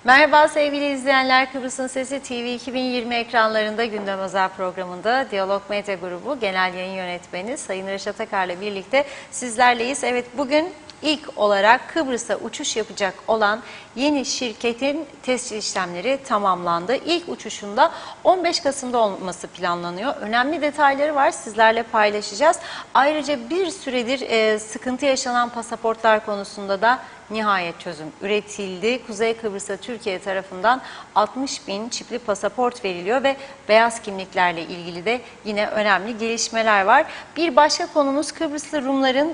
Merhaba sevgili izleyenler, Kıbrıs'ın Sesi TV 2020 ekranlarında Gündem Özel programında Diyalog Medya Grubu Genel Yayın Yönetmeni Sayın Reşat Akar'la birlikte sizlerleyiz. Evet, bugün ilk olarak Kıbrıs'a uçuş yapacak olan yeni şirketin tescil işlemleri tamamlandı. İlk uçuşunda 15 Kasım'da olması planlanıyor. Önemli detayları var, sizlerle paylaşacağız. Ayrıca bir süredir sıkıntı yaşanan pasaportlar konusunda da nihayet çözüm üretildi. Kuzey Kıbrıs'a Türkiye tarafından 60.000 çipli pasaport veriliyor ve beyaz kimliklerle ilgili de yine önemli gelişmeler var. Bir başka konumuz Kıbrıslı Rumların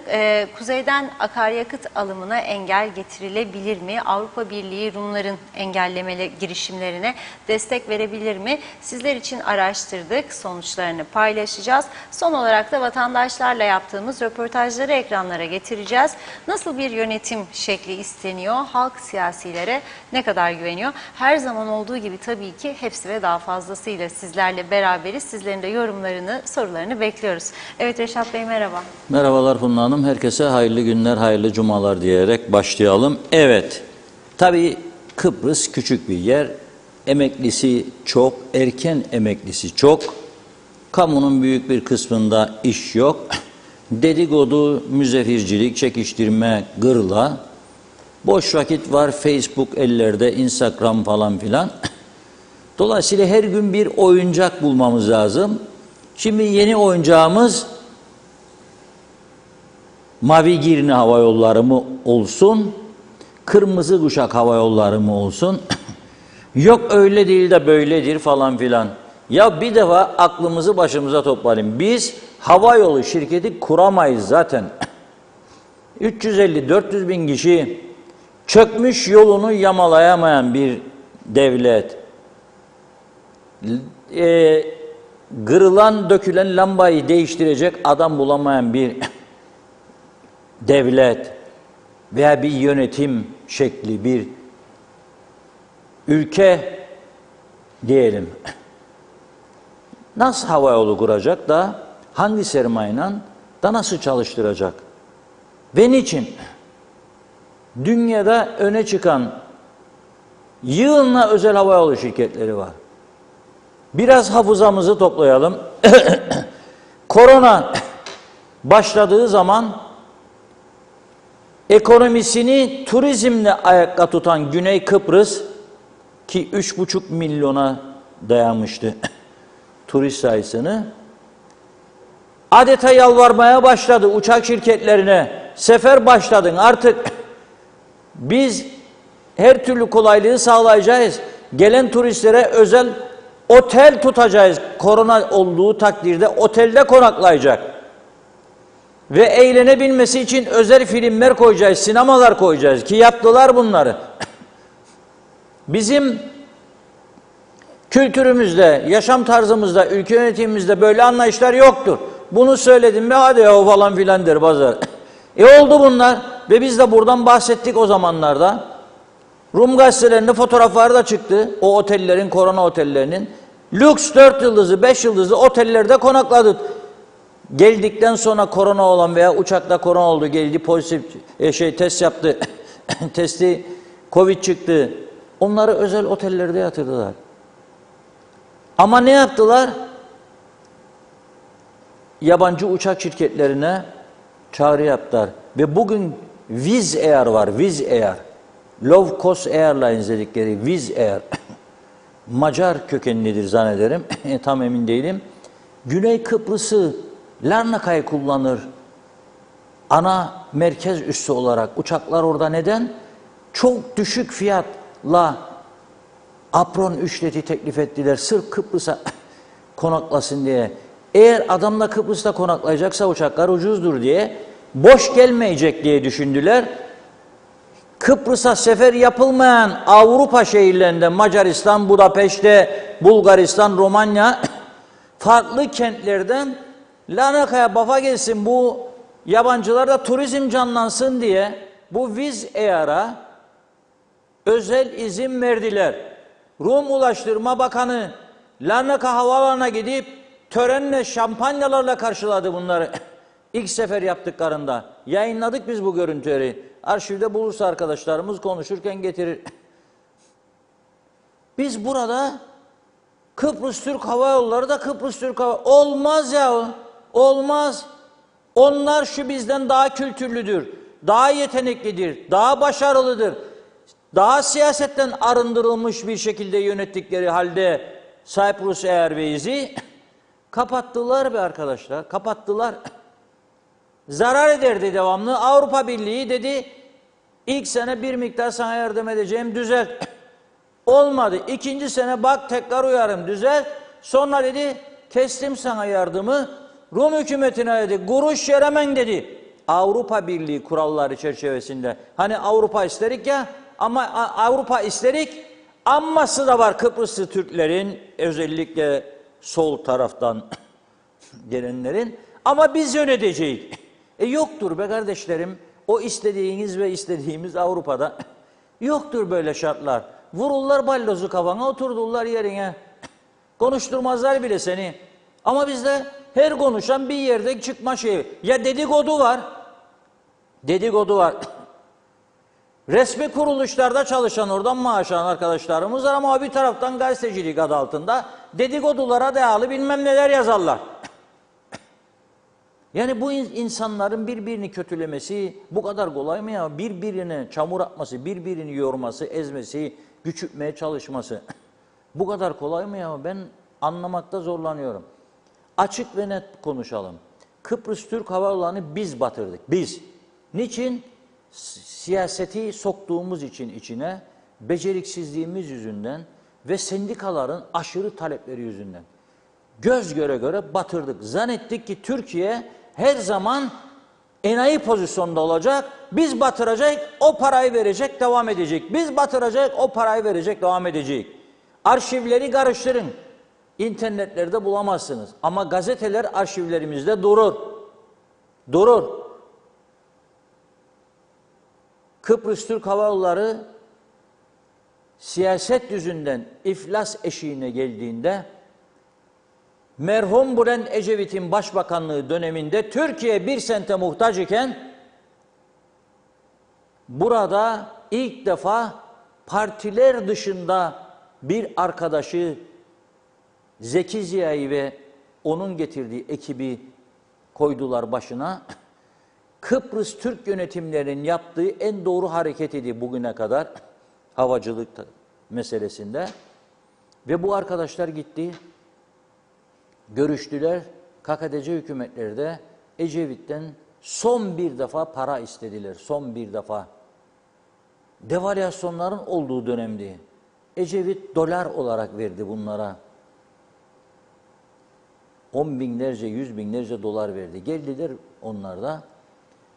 kuzeyden akaryakıt alımına engel getirilebilir mi? Avrupa Birliği Rumların engellemeli girişimlerine destek verebilir mi? Sizler için araştırdık, sonuçlarını paylaşacağız. Son olarak da vatandaşlarla yaptığımız röportajları ekranlara getireceğiz. Nasıl bir yönetim şekli isteniyor? Halk siyasilere ne kadar güveniyor? Her zaman olduğu gibi tabii ki hepsi ve daha fazlasıyla sizlerle beraberiz. Sizlerin de yorumlarını, sorularını bekliyoruz. Evet Reşat Bey, merhaba. Merhabalar Funda Hanım. Herkese hayırlı günler, hayırlı cumalar diyerek başlayalım. Evet, tabii Kıbrıs küçük bir yer. Emeklisi çok, erken emeklisi çok. Kamunun büyük bir kısmında iş yok. Dedikodu, müzefircilik, çekiştirme, gırla. Boş vakit var, Facebook ellerde, Instagram falan filan. Dolayısıyla her gün bir oyuncak bulmamız lazım. Şimdi yeni oyuncağımız Mavi Girne Hava Yolları mı olsun, Kırmızı Kuşak Hava Yolları mı olsun? Yok öyle değil de böyledir falan filan. Ya bir defa aklımızı başımıza toplayalım. Biz hava yolu şirketi kuramayız zaten. 350-400 bin kişi çökmüş yolunu yamalayamayan bir devlet. Kırılan, dökülen lambayı değiştirecek adam bulamayan bir devlet veya bir yönetim şekli, bir ülke diyelim. Nasıl hava yolu kuracak da hangi sermayeyle da nasıl çalıştıracak? Ve niçin? Dünyada öne çıkan yığınla özel havayolu şirketleri var. Biraz hafızamızı toplayalım. Korona başladığı zaman ekonomisini turizmle ayakta tutan Güney Kıbrıs ki 3,5 milyona dayanmıştı turist sayısını, adeta yalvarmaya başladı uçak şirketlerine. Sefer başladın artık, biz her türlü kolaylığı sağlayacağız. Gelen turistlere özel otel tutacağız. Korona olduğu takdirde otelde konaklayacak. Ve eğlenebilmesi için özel filmler koyacağız, sinemalar koyacağız ki yaptılar bunları. Bizim kültürümüzde, yaşam tarzımızda, ülke yönetimimizde böyle anlayışlar yoktur. Bunu söyledim mi hadi ya falan filan der bazıları. Oldu bunlar ve biz de buradan bahsettik o zamanlarda. Rum gazetelerinde fotoğrafları da çıktı. O otellerin, korona otellerinin. Lüks 4 yıldızlı, 5 yıldızlı otellerde konakladık. Geldikten sonra korona olan veya uçakta korona oldu, geldi pozitif test yaptı. Testi Covid çıktı. Onları özel otellerde yatırdılar. Ama ne yaptılar? Yabancı uçak şirketlerine çağrı yaptılar. Ve bugün Wizz Air var, Wizz Air. Low Cost Airlines dedikleri Wizz Air. Macar kökenlidir zannederim. Tam emin değilim. Güney Kıbrıs'ı Larnaka'yı kullanır. Ana merkez üssü olarak uçaklar orada neden? Çok düşük fiyatla apron ücreti teklif ettiler. Sırf Kıbrıs'a konaklasın diye. Eğer adamla Kıbrıs'ta konaklayacaksa uçaklar ucuzdur diye, boş gelmeyecek diye düşündüler. Kıbrıs'a sefer yapılmayan Avrupa şehirlerinde Macaristan, Budapeşte, Bulgaristan, Romanya farklı kentlerden Larnaka'ya bafa gelsin, bu yabancılarda turizm canlansın diye bu Wizz Air'a özel izin verdiler. Rum Ulaştırma Bakanı Larnaka Havaalanı'na gidip törenle, şampanyalarla karşıladı bunları. İlk sefer yaptıklarında. Yayınladık biz bu görüntüleri. Arşivde bulursa arkadaşlarımız konuşurken getirir. Biz burada Kıbrıs Türk Hava Yolları da Kıbrıs Türk Hava olmaz ya. Olmaz. Onlar şu bizden daha kültürlüdür, daha yeteneklidir, daha başarılıdır. Daha siyasetten arındırılmış bir şekilde yönettikleri halde Cyprus Airways'i kapattılar be arkadaşlar. Kapattılar. Zarar ederdi devamlı. Avrupa Birliği dedi ilk sene bir miktar sana yardım edeceğim, düzelt. Olmadı. İkinci sene bak tekrar uyarım, düzelt. Sonra dedi kestim sana yardımı. Rum hükümetine dedi kuruş yeremen dedi. Avrupa Birliği kuralları çerçevesinde. Hani Avrupa isterik ya, ama Avrupa isterik, amması da var Kıbrıslı Türklerin, özellikle sol taraftan gelenlerin. Ama biz yöneteceğiz. Yoktur be kardeşlerim. O istediğiniz ve istediğimiz Avrupa'da yoktur böyle şartlar. Vururlar ballozu kafana, otururlar yerine. Konuşturmazlar bile seni. Ama bizde her konuşan bir yerde çıkma şeyi. Ya dedikodu var. Dedikodu var. Resmi kuruluşlarda çalışan, oradan maaş alan arkadaşlarımız var ama bir taraftan gazetecilik adı altında dedikodulara dayalı bilmem neler yazarlar. Yani bu insanların birbirini kötülemesi bu kadar kolay mı ya? Birbirine çamur atması, birbirini yorması, ezmesi, küçültmeye çalışması. Bu kadar kolay mı ya? Ben anlamakta zorlanıyorum. Açık ve net konuşalım. Kıbrıs Türk Hava Yolları'nı biz batırdık. Biz. Niçin? Siyaseti soktuğumuz için içine, beceriksizliğimiz yüzünden ve sendikaların aşırı talepleri yüzünden. Göz göre göre batırdık. Zannettik ki Türkiye her zaman enayi pozisyonda olacak. Biz batıracak, o parayı verecek, devam edecek. Biz batıracak, o parayı verecek, devam edecek. Arşivleri karıştırın. İnternetlerde bulamazsınız. Ama gazeteler arşivlerimizde durur. Durur. Kıbrıs Türk Hava Yolları siyaset yüzünden iflas eşiğine geldiğinde merhum Bülent Ecevit'in başbakanlığı döneminde Türkiye bir sente muhtaç iken burada ilk defa partiler dışında bir arkadaşı Zeki Ziya'yı ve onun getirdiği ekibi koydular başına. Kıbrıs Türk yönetimlerinin yaptığı en doğru hareket idi bugüne kadar havacılık meselesinde. Ve bu arkadaşlar gitti, görüştüler. KKTC hükümetleri de Ecevit'ten son bir defa para istediler. Son bir defa. Devalüasyonların olduğu dönemdi. Ecevit dolar olarak verdi bunlara. 10 binlerce, 100 binlerce dolar verdi. Geldiler onlar da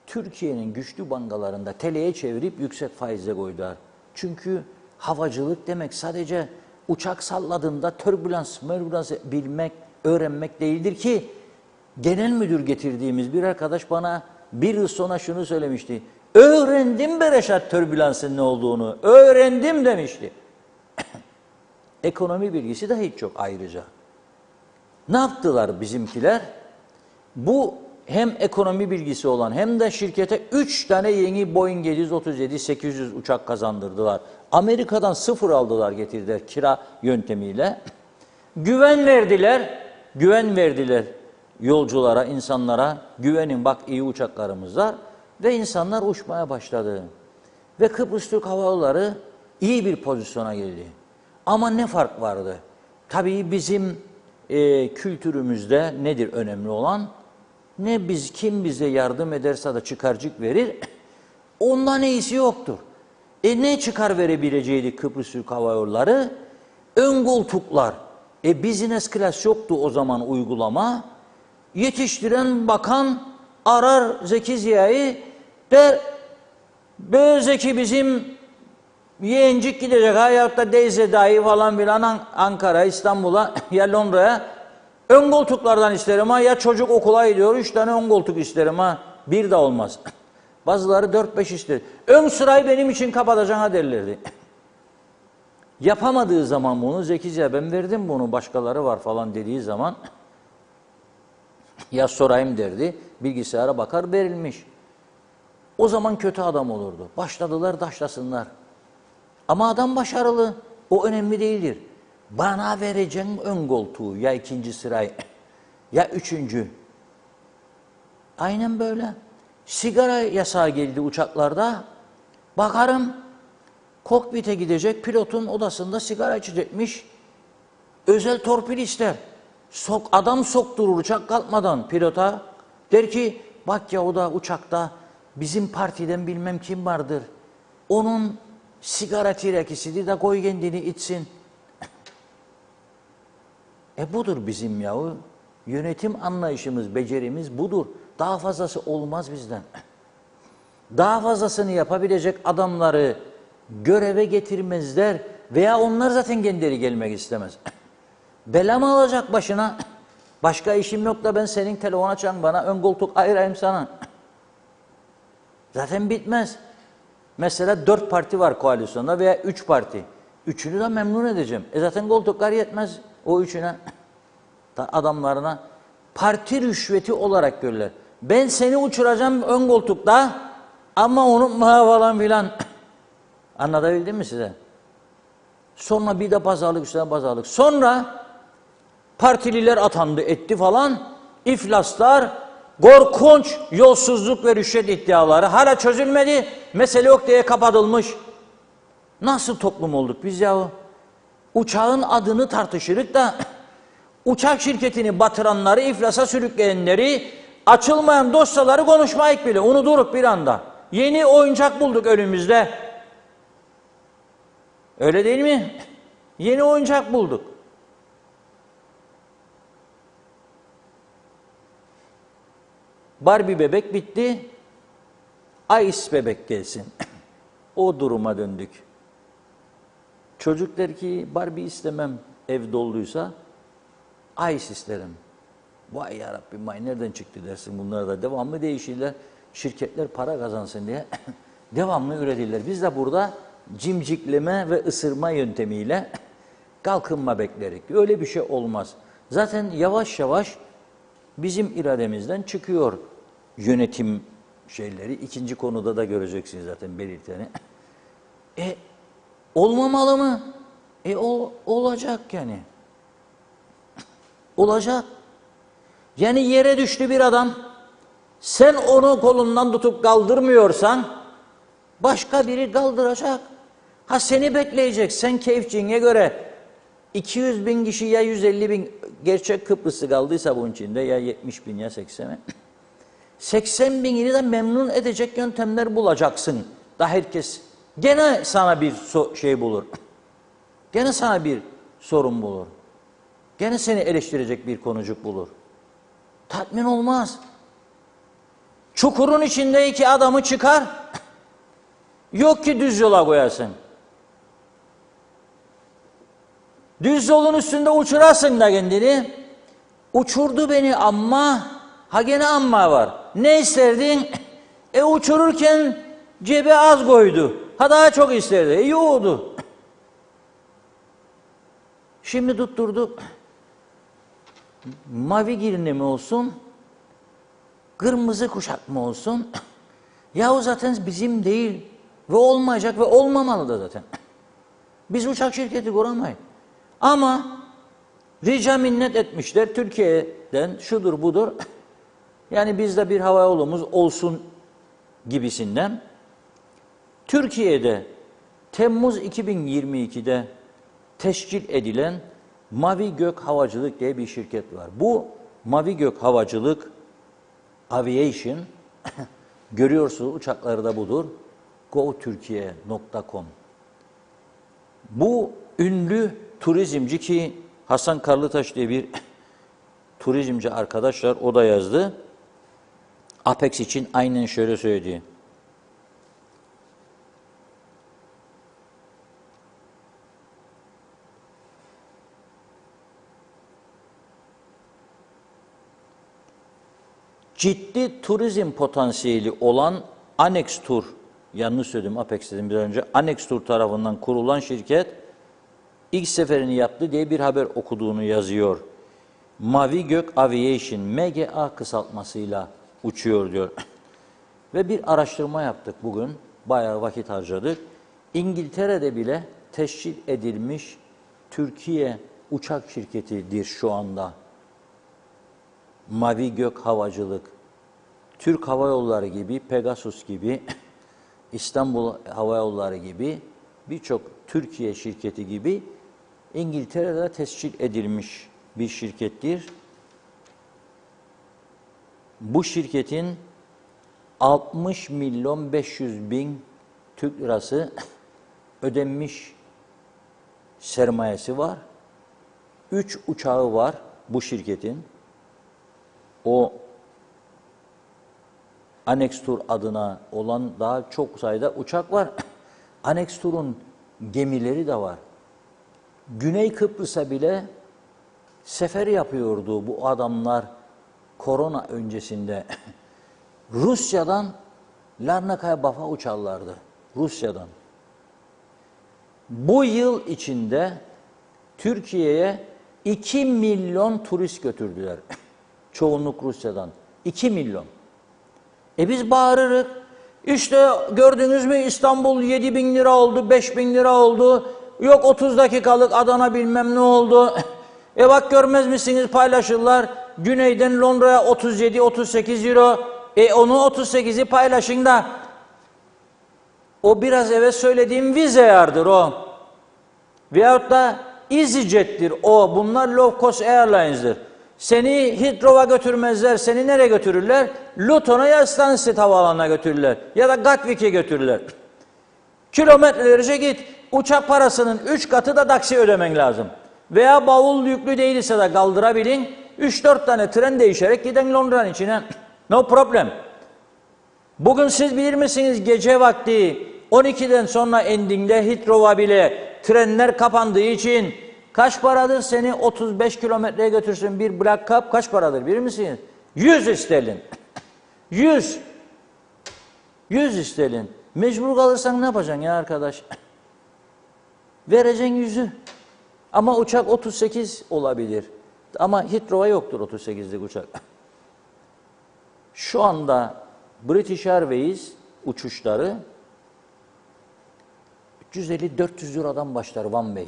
Türkiye'nin güçlü bankalarında TL'ye çevirip yüksek faize koydular. Çünkü havacılık demek sadece uçak salladığında türbülans bilmek, öğrenmek değildir ki. Genel müdür getirdiğimiz bir arkadaş bana bir yıl sonra şunu söylemişti. Öğrendim be Reşat türbülansın ne olduğunu. Öğrendim demişti. Ekonomi bilgisi de hiç yok ayrıca. Ne yaptılar bizimkiler? Bu hem ekonomi bilgisi olan hem de şirkete 3 tane yeni Boeing 737-800 uçak kazandırdılar. Amerika'dan sıfır aldılar, getirdiler kira yöntemiyle. Güven verdiler yolculara, insanlara. Güvenin bak iyi uçaklarımız var. Ve insanlar uçmaya başladı. Ve Kıbrıs Türk Hava Yolları iyi bir pozisyona geldi. Ama ne fark vardı? Tabii bizim kültürümüzde nedir önemli olan? Ne biz, kim bize yardım ederse de çıkarcık verir, ondan iyisi yoktur. Ne çıkar verebileceğiydi Kıbrıs Türk Hava Yolları? Ön koltuklar. Business class yoktu o zaman uygulama. Yetiştiren bakan arar Zeki Ziya'yı, der, böyle Zeki bizim yeğencik gidecek hayat da Deyze dahi falan filan Ankara, İstanbul'a ya Londra'ya. Ön koltuklardan isterim ha, ya çocuk okula gidiyor 3 tane ön koltuk isterim ha, bir de olmaz. Bazıları 4-5 ister. Ön sırayı benim için kapatacaksın ha derlerdi. Yapamadığı zaman bunu Zeki Ziya ben verdim bunu başkaları var falan dediği zaman ya sorayım derdi, bilgisayara bakar verilmiş. O zaman kötü adam olurdu. Başladılar daşlasınlar. Ama adam başarılı. O önemli değildir. Bana vereceğin ön koltuğu ya ikinci sırayı ya üçüncü. Aynen böyle. Sigara yasağı geldi uçaklarda. Bakarım kokpite gidecek, pilotun odasında sigara içecekmiş. Özel torpil ister. Adam sokturur uçak kalkmadan pilota. Der ki bak ya o da uçakta bizim partiden bilmem kim vardır. Onun sigara tirakisidir de koy kendini içsin. Budur bizim yahu. Yönetim anlayışımız, becerimiz budur. Daha fazlası olmaz bizden. Daha fazlasını yapabilecek adamları göreve getirmezler veya onlar zaten kendileri gelmek istemez. Bela mı alacak başına? Başka işim yok da ben senin telefon açan bana ön koltuk ayırayım sana. Zaten bitmez. Mesela 4 parti var koalisyonda veya 3 parti. Üçünü de memnun edeceğim. Zaten koltuklar yetmez o üçüne. Adamlarına parti rüşveti olarak görürler. Ben seni uçuracağım ön koltukta ama unutma falan filan. Anlatabildim mi size? Sonra bir de pazarlık üstüne pazarlık. Sonra partililer atandı etti falan. İflaslar, korkunç yolsuzluk ve rüşvet iddiaları hala çözülmedi. Mesele yok diye kapatılmış. Nasıl toplum olduk biz yahu? Uçağın adını tartışırık da uçak şirketini batıranları, iflasa sürükleyenleri, açılmayan dosyaları konuşmayık bile. Unuturuk bir anda. Yeni oyuncak bulduk önümüzde. Öyle değil mi? Yeni oyuncak bulduk. Barbie bebek bitti. Ice bebek gelsin. O duruma döndük. Çocuk der ki Barbie istemem ev dolduysa Ice isterim. Vay yarabbim vay nereden çıktı dersin bunlar da devamlı değişirler. Şirketler para kazansın diye devamlı üretirler. Biz de burada cimcikleme ve ısırma yöntemiyle kalkınma beklerik. Öyle bir şey olmaz. Zaten yavaş yavaş bizim irademizden çıkıyor yönetim şeyleri. İkinci konuda da göreceksiniz zaten belirteni. Olmamalı mı? Olacak yani. Olacak. Yani yere düştü bir adam. Sen onu kolundan tutup kaldırmıyorsan başka biri kaldıracak. Ha seni bekleyecek. Sen keyfçiğine göre 200 bin kişi ya 150 bin gerçek Kıbrıslı kaldıysa bunun içinde ya 70 bin ya 80 bin. 80 binini de memnun edecek yöntemler bulacaksın. Da herkes gene sana bir şey bulur. Gene sana bir sorun bulur. Gene seni eleştirecek bir konucuk bulur. Tatmin olmaz. Çukurun içindeki adamı çıkar. Yok ki düz yola koyasın. Düz yolun üstünde uçurasın da kendini. Uçurdu beni amma. Ha gene amma var. Ne isterdin? Uçururken cebe az koydu. Ha daha çok isterdi. Yoğdu. Şimdi tutturduk. Mavi girini mi olsun? Kırmızı kuşak mı olsun? Yahu zaten bizim değil. Ve olmayacak ve olmamalı da zaten. Biz uçak şirketi kuramayız. Ama rica minnet etmişler Türkiye'den şudur budur. Yani bizde bir havayolumuz olsun gibisinden. Türkiye'de Temmuz 2022'de teşkil edilen Mavi Gök Havacılık diye bir şirket var. Bu Mavi Gök Havacılık Aviation görüyorsunuz uçakları da budur. GoTürkiye.com. Bu ünlü turizmci ki Hasan Karlıtaş diye bir turizmci arkadaşlar o da yazdı. Apex için aynen şöyle söyledi. Ciddi turizm potansiyeli olan Annex Tur, yanlış söyledim Apex dedim bir önce, Annex Tur tarafından kurulan şirket ilk seferini yaptı diye bir haber okuduğunu yazıyor. Mavi Gök Aviation, MGA kısaltmasıyla uçuyor diyor. Ve bir araştırma yaptık bugün, bayağı vakit harcadık. İngiltere'de bile teşkil edilmiş Türkiye uçak şirketidir şu anda. Mavi Gök Havacılık, Türk Hava Yolları gibi, Pegasus gibi, İstanbul Hava Yolları gibi, birçok Türkiye şirketi gibi İngiltere'de tescil edilmiş bir şirkettir. Bu şirketin 60 milyon 500 bin Türk lirası ödenmiş sermayesi var. 3 uçağı var bu şirketin. O Annex Tur adına olan daha çok sayıda uçak var. Annex Tur'un gemileri de var. Güney Kıbrıs'a bile sefer yapıyordu bu adamlar korona öncesinde. Rusya'dan Larnaka'ya Bafa uçarlardı. Rusya'dan. Bu yıl içinde Türkiye'ye 2 milyon turist götürdüler. Çoğunluk Rusya'dan. 2 milyon. Biz bağırırız. İşte gördünüz mü İstanbul 7 bin lira oldu, 5 bin lira oldu. Yok 30 dakikalık Adana bilmem ne oldu. Bak görmez misiniz paylaşırlar. Güneyden Londra'ya 37-38 euro. Onu 38'i paylaşın da. O biraz evvel söylediğim Wizz Air'dir o. Veyahut da EasyJet'tir o. Bunlar low cost airlines'dir. Seni Heathrow'a götürmezler. Seni nereye götürürler? Luton'a ya Stansted Havaalanı'na götürürler. Ya da Gatwick'e götürürler. Kilometrelerce git. Uçak parasının 3 katı da taksi ödemen lazım. Veya bavul yüklü değilse de kaldırabilin. 3-4 tane tren değişerek giden Londra'nın içine. No problem. Bugün siz bilir misiniz gece vakti 12'den sonra endingde Heathrow'a bile trenler kapandığı için kaç paradır seni 35 kilometreye götürsün bir Black Cup kaç paradır bilir misiniz? 100 sterlin. 100. 100 sterlin. Mecbur kalırsan ne yapacaksın ya arkadaş? Vereceksin 100'ü. Ama uçak 38 olabilir. Ama Heathrow'a yoktur 38'lik uçak. Şu anda British Airways uçuşları 350-400 Euro'dan başlar one way.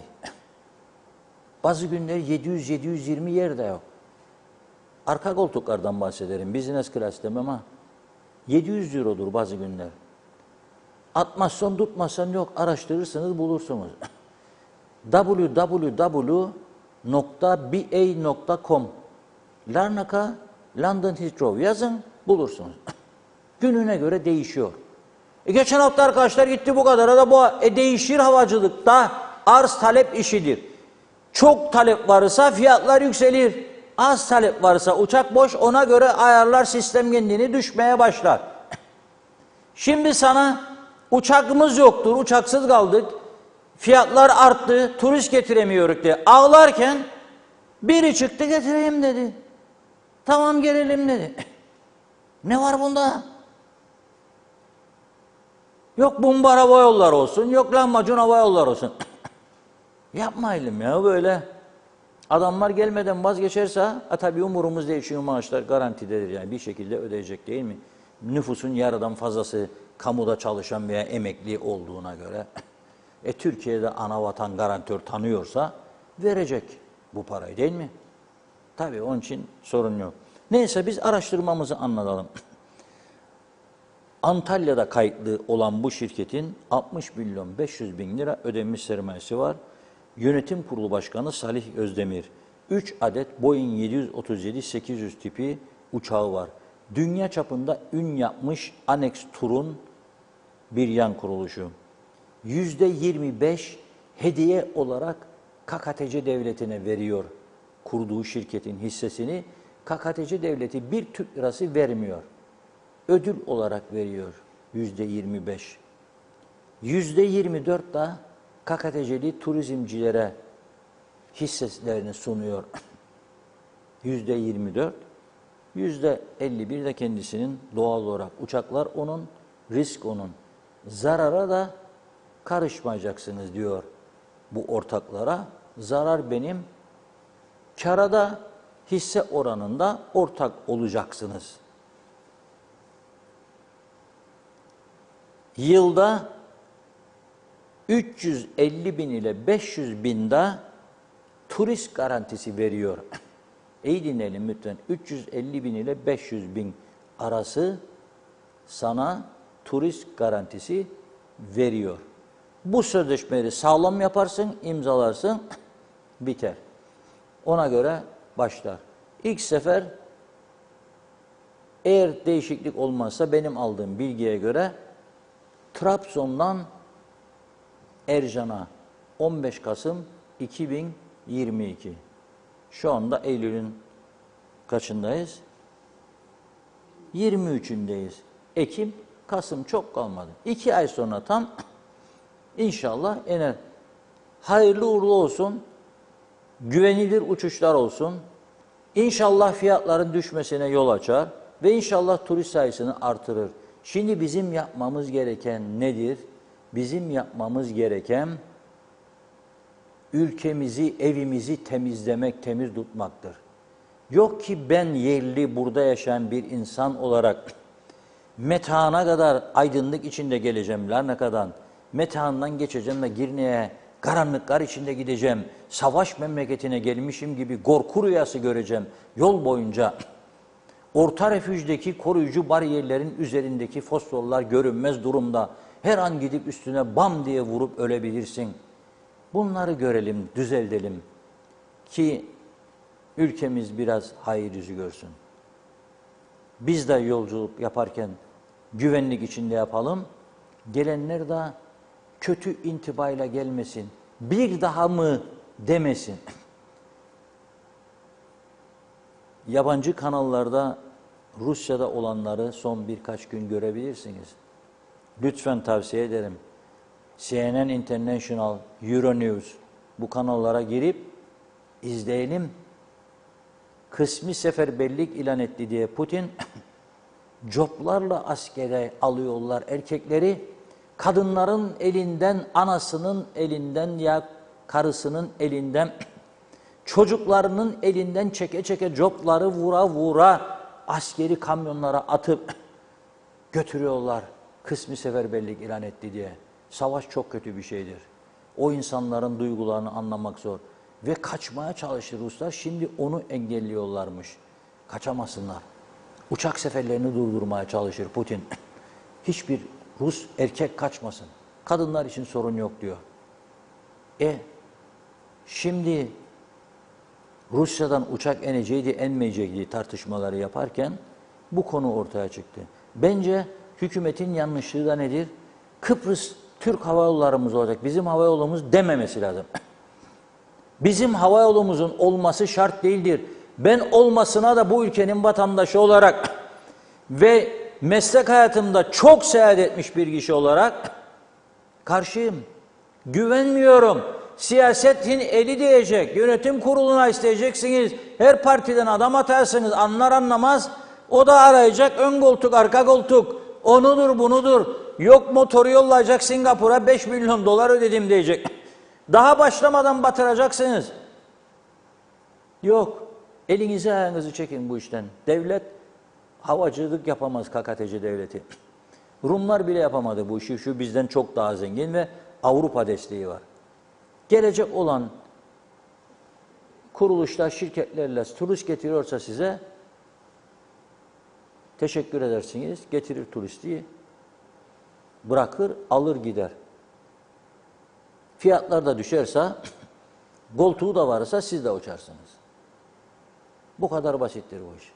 Bazı günleri 700-720 yerde yok. Arka koltuklardan bahsederim. Business class demem ha. 700 Euro'dur bazı günler. Atmazsan tutmazsan yok. Araştırırsınız bulursunuz. www.ba.com Larnaca, London Heathrow yazın bulursunuz. Gününe göre değişiyor. Geçen hafta arkadaşlar gitti bu kadar da bu değişir havacılıkta arz talep işidir. Çok talep varsa fiyatlar yükselir. Az talep varsa uçak boş ona göre ayarlar sistem kendini düşmeye başlar. Şimdi sana uçakımız yoktur, uçaksız kaldık. Fiyatlar arttı, turist getiremiyoruz diye ağlarken biri çıktı getireyim dedi. Tamam gelelim dedi. Ne var bunda? Yok Bumbar Hava Yolları olsun, yok Lahmacun Hava Yolları olsun. Yapmayalım ya böyle. Adamlar gelmeden vazgeçerse tabii umurumuz değil çünkü maaşlar garantidedir yani bir şekilde ödeyecek değil mi? Nüfusun yarıdan fazlası kamuda çalışan veya emekli olduğuna göre Türkiye'de anavatan garantör tanıyorsa verecek bu parayı değil mi? Tabii onun için sorun yok. Neyse biz araştırmamızı anlatalım. Antalya'da kayıtlı olan bu şirketin 60 milyon 500 bin lira ödenmiş sermayesi var. Yönetim Kurulu Başkanı Salih Özdemir. 3 adet Boeing 737-800 tipi uçağı var. Dünya çapında ün yapmış Annex Tur'un bir yan kuruluşu. %25 hediye olarak KKTC Devleti'ne veriyor kurduğu şirketin hissesini. KKTC Devleti bir Türk lirası vermiyor. Ödül olarak veriyor %25. %24 da KKTC'li turizmcilere hisselerini sunuyor. %24. %51 de kendisinin doğal olarak. Uçaklar onun, risk onun. Zarara da karışmayacaksınız diyor bu ortaklara. Zarar benim, kâra da hisse oranında ortak olacaksınız. Yılda 350 bin ile 500 bin de turist garantisi veriyor. İyi dinleyelim lütfen. 350 bin ile 500 bin arası sana turist garantisi veriyor. Bu sözleşmeyi sağlam yaparsın, imzalarsın, biter. Ona göre başlar. İlk sefer eğer değişiklik olmazsa benim aldığım bilgiye göre Trabzon'dan Ercan'a 15 Kasım 2022. Şu anda Eylül'ün kaçındayız? 23'ündeyiz. Ekim, Kasım çok kalmadı. 2 ay sonra tam inşallah iner. Hayırlı uğurlu olsun. Güvenilir uçuşlar olsun. İnşallah fiyatların düşmesine yol açar ve inşallah turist sayısını artırır. Şimdi bizim yapmamız gereken nedir? Bizim yapmamız gereken ülkemizi, evimizi temizlemek, temiz tutmaktır. Yok ki ben yerli, burada yaşayan bir insan olarak metana kadar aydınlık içinde geleceğim, Larnaka'dan, metandan geçeceğim ve Girne'ye, karanlıklar içinde gideceğim, savaş memleketine gelmişim gibi korku rüyası göreceğim yol boyunca. Orta refüjdeki koruyucu bariyerlerin üzerindeki fosforlar görünmez durumda. Her an gidip üstüne bam diye vurup ölebilirsin. Bunları görelim, düzeltelim ki ülkemiz biraz hayır yüzü görsün. Biz de yolculuk yaparken güvenlik içinde yapalım. Gelenler de kötü intibayla gelmesin. Bir daha mı demesin. Yabancı kanallarda Rusya'da olanları son birkaç gün görebilirsiniz. Lütfen tavsiye ederim. CNN International, Euronews bu kanallara girip izleyelim. Kısmi seferberlik ilan etti diye Putin coplarla askere alıyorlar erkekleri. Kadınların elinden, anasının elinden ya karısının elinden, çocuklarının elinden çeke çeke copları vura vura askeri kamyonlara atıp götürüyorlar. Kısmi seferberlik ilan etti diye. Savaş çok kötü bir şeydir. O insanların duygularını anlamak zor. Ve kaçmaya çalışır Ruslar. Şimdi onu engelliyorlarmış. Kaçamasınlar. Uçak seferlerini durdurmaya çalışır Putin. Hiçbir Rus erkek kaçmasın. Kadınlar için sorun yok diyor. Şimdi Rusya'dan uçak ineceğiydi, inmeyecekti tartışmaları yaparken bu konu ortaya çıktı. Bence hükümetin yanlışlığı da nedir? Kıbrıs Türk hava yollarımız olacak, bizim hava yolumuz dememesi lazım. Bizim hava yolumuzun olması şart değildir. Ben olmasına da bu ülkenin vatandaşı olarak ve meslek hayatımda çok seyahat etmiş bir kişi olarak karşıyım. Güvenmiyorum. Siyasetin eli diyecek. Yönetim kuruluna isteyeceksiniz. Her partiden adam atarsınız. Anlar anlamaz. O da arayacak. Ön koltuk, arka koltuk. Onudur, bunudur. Yok motoru yollayacak Singapur'a 5 milyon dolar ödedim diyecek. Daha başlamadan batıracaksınız. Yok. Elinizi ayağınızı çekin bu işten. Devlet havacılık yapamaz, KKTC devleti. Rumlar bile yapamadı bu işi. Şu bizden çok daha zengin ve Avrupa desteği var. Gelecek olan kuruluşlar, şirketlerle turist getiriyorsa size teşekkür edersiniz. Getirir turisti, bırakır, alır gider. Fiyatlar da düşerse, koltuğu da varsa siz de uçarsınız. Bu kadar basittir bu iş.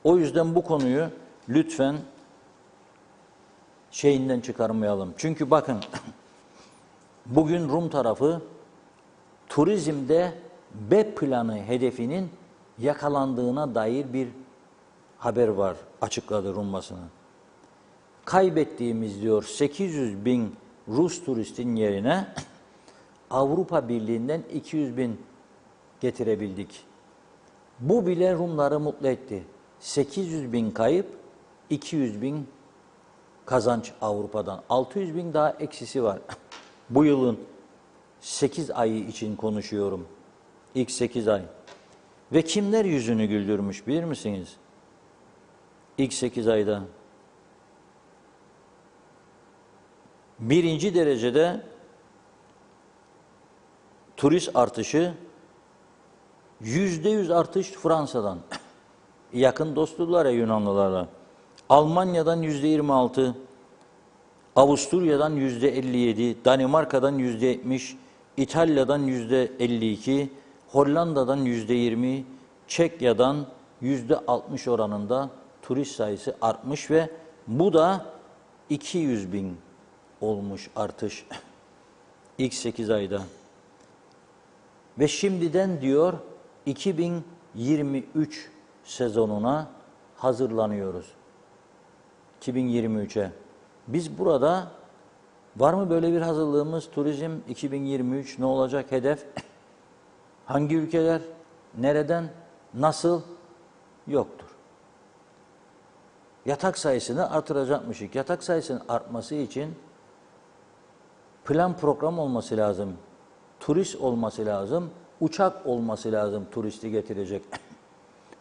O yüzden bu konuyu lütfen şeyinden çıkarmayalım. Çünkü bakın bugün Rum tarafı turizmde B planı hedefinin yakalandığına dair bir haber var. Açıkladı Rum basını. Kaybettiğimiz diyor 800 bin Rus turistin yerine Avrupa Birliği'nden 200 bin getirebildik. Bu bile Rumları mutlu etti. 800 bin kayıp, 200 bin kazanç Avrupa'dan. 600 bin daha eksisi var. Bu yılın 8 ayı için konuşuyorum. İlk 8 ay. Ve kimler yüzünü güldürmüş bilir misiniz? İlk 8 ayda. Birinci derecede turist artışı %100 artış Fransa'dan. Yakın dostlular ya Yunanlılarla. Almanya'dan %26, Avusturya'dan %57, Danimarka'dan %70, İtalya'dan %52, Hollanda'dan %20, Çekya'dan %60 oranında turist sayısı artmış ve bu da 200 bin olmuş artış ilk 8 ayda. Ve şimdiden diyor 2023 sezonuna hazırlanıyoruz. 2023'e. Biz burada var mı böyle bir hazırlığımız? Turizm 2023 ne olacak hedef? Hangi ülkeler? Nereden? Nasıl? Yoktur. Yatak sayısını artıracakmışık. Yatak sayısının artması için plan program olması lazım. Turist olması lazım. Uçak olması lazım turisti getirecek.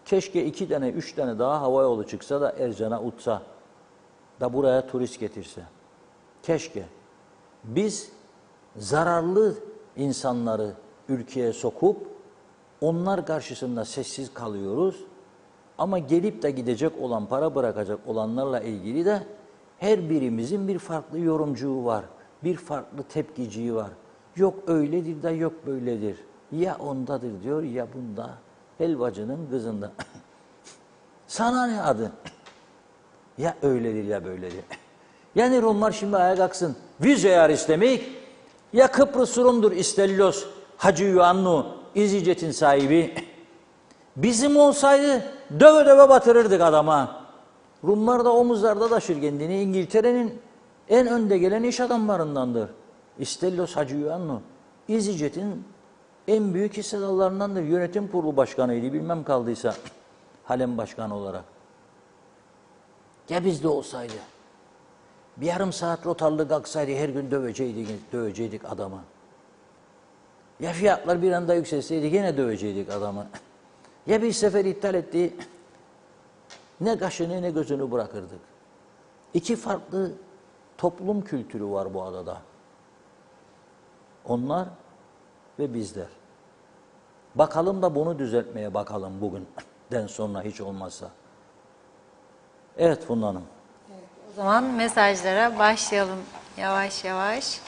Keşke 2 tane, 3 tane daha havayolu çıksa da Ercan'a uçsa da buraya turist getirse. Keşke. Biz zararlı insanları ülkeye sokup onlar karşısında sessiz kalıyoruz. Ama gelip de gidecek olan, para bırakacak olanlarla ilgili de her birimizin bir farklı yorumcuğu var. Bir farklı tepkiciği var. Yok öyledir de yok böyledir. Ya ondadır diyor ya bunda. Helvacının kızında. Sana ne adı? Ya öyledir ya böyledir. Yani Rumlar şimdi ayağa kalksın. Vize eğer istemek ya Kıbrıs Rum'dur İstellos Hacı Yuannu İzicet'in sahibi. Bizim olsaydı döve döve batırırdık adama. Rumlar da omuzlarda taşır kendini. İngiltere'nin en önde gelen iş adamlarındandır. İstellos Hacı Yuannu İzicet'in en büyük hissedarlarındandır. Yönetim kurulu başkanıydı. Bilmem kaldıysa halen başkanı olarak. Ya bizde olsaydı. Bir yarım saat rotarlı kalksaydı her gün döveceydik adamı. Ya fiyatlar bir anda yükselseydi yine döveceydik adamı. Ya bir sefer iptal etti, ne kaşını ne gözünü bırakırdık. İki farklı toplum kültürü var bu adada. Onlar ve bizler. Bakalım da bunu düzeltmeye bakalım bugünden sonra hiç olmazsa. Evet Funda Hanım. O zaman mesajlara başlayalım yavaş yavaş.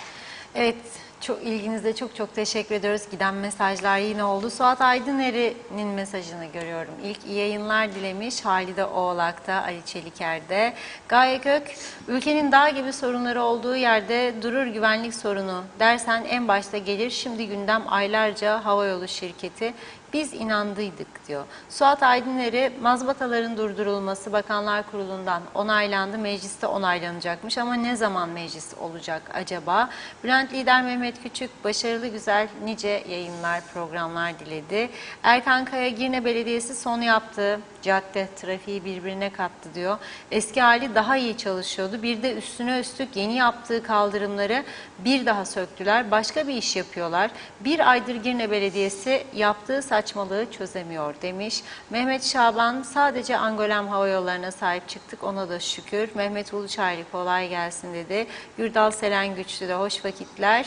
Evet, çok ilginize çok teşekkür ediyoruz. Giden mesajlar yine oldu. Suat Aydıneri'nin mesajını görüyorum. İlk iyi yayınlar dilemiş. Halide Oğlak'ta, Ali Çeliker'de. Gaye Kök, ülkenin dağ gibi sorunları olduğu yerde durur güvenlik sorunu dersen en başta gelir. Şimdi gündem aylarca havayolu şirketi. Biz inandıydık diyor. Suat Aydıneri, mazbataların durdurulması Bakanlar Kurulu'ndan onaylandı. Mecliste onaylanacakmış ama ne zaman meclis olacak acaba? Bülent Lider Mehmet Küçük, başarılı güzel nice yayınlar, programlar diledi. Erkan Kaya, Girne Belediyesi son yaptığı cadde trafiği birbirine kattı diyor. Eski hali daha iyi çalışıyordu. Bir de üstüne üstlük yeni yaptığı kaldırımları bir daha söktüler. Başka bir iş yapıyorlar. Bir aydır Girne Belediyesi yaptığı saçmalığı çözemiyor demiş. Mehmet Şaban, sadece Angolem Hava Yolları'na sahip çıktık, ona da şükür. Mehmet Uluçaylı, kolay gelsin dedi. Gürdal Selen Güçlü de hoş vakitler.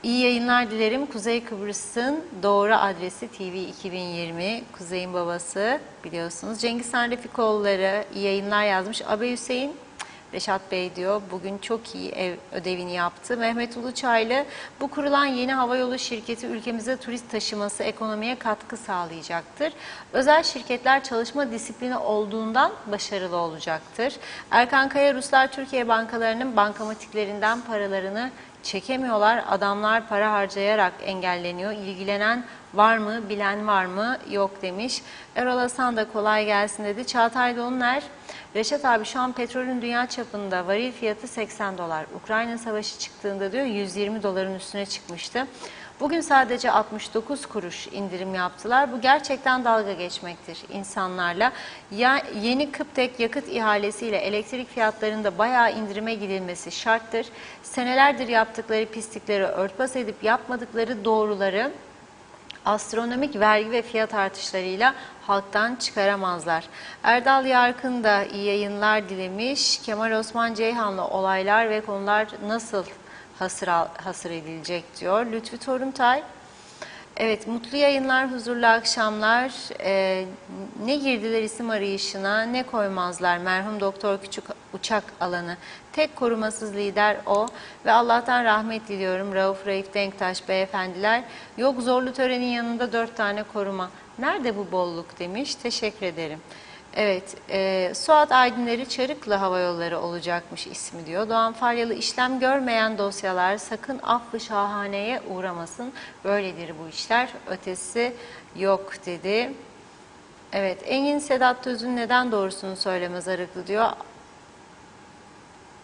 İyi yayınlar dilerim. Kuzey Kıbrıs'ın doğru adresi TV 2020. Kuzey'in babası biliyorsunuz. Cengizhan Refikoğulları iyi yayınlar yazmış. Abe Hüseyin, Reşat Bey diyor, bugün çok iyi ev ödevini yaptı. Mehmet Uluçaylı, bu kurulan yeni havayolu şirketi ülkemize turist taşıması, ekonomiye katkı sağlayacaktır. Özel şirketler çalışma disiplini olduğundan başarılı olacaktır. Erkan Kaya, Ruslar Türkiye bankalarının bankamatiklerinden paralarını çekemiyorlar. Adamlar para harcayarak engelleniyor. İlgilenen var mı, bilen var mı? Yok demiş. Erol Hasan da kolay gelsin dedi. Çağatay Donner, Reşat abi şu an petrolün dünya çapında varil fiyatı 80 dolar. Ukrayna savaşı çıktığında diyor 120 doların üstüne çıkmıştı. Bugün sadece 69 kuruş indirim yaptılar. Bu gerçekten dalga geçmektir insanlarla. Ya, yeni Kıptek yakıt ihalesiyle elektrik fiyatlarında bayağı indirime gidilmesi şarttır. Senelerdir yaptıkları pislikleri örtbas edip yapmadıkları doğruları astronomik vergi ve fiyat artışlarıyla halktan çıkaramazlar. Erdal Yarkın da iyi yayınlar dilemiş. Kemal Osman Ceyhanlı, olaylar ve konular nasıl hasır edilecek diyor. Lütfü Toruntay, Evet, mutlu yayınlar, huzurlu akşamlar. Ne girdiler isim arayışına, ne koymazlar. Merhum Doktor Küçük Uçak Alanı. Tek korumasız lider o ve Allah'tan rahmet diliyorum Raif Denktaş beyefendiler. Yok zorlu törenin yanında 4 tane koruma. Nerede bu bolluk demiş. Teşekkür ederim. Evet, Suat Aydıneri Çarıklı Hava Yolları olacakmış ismi diyor. Doğan Falyalı işlem görmeyen dosyalar sakın affı şahaneye uğramasın. Böyledir bu işler, ötesi yok dedi. Evet, Engin Sedat Töz'ün neden doğrusunu söylemez Arıklı diyor.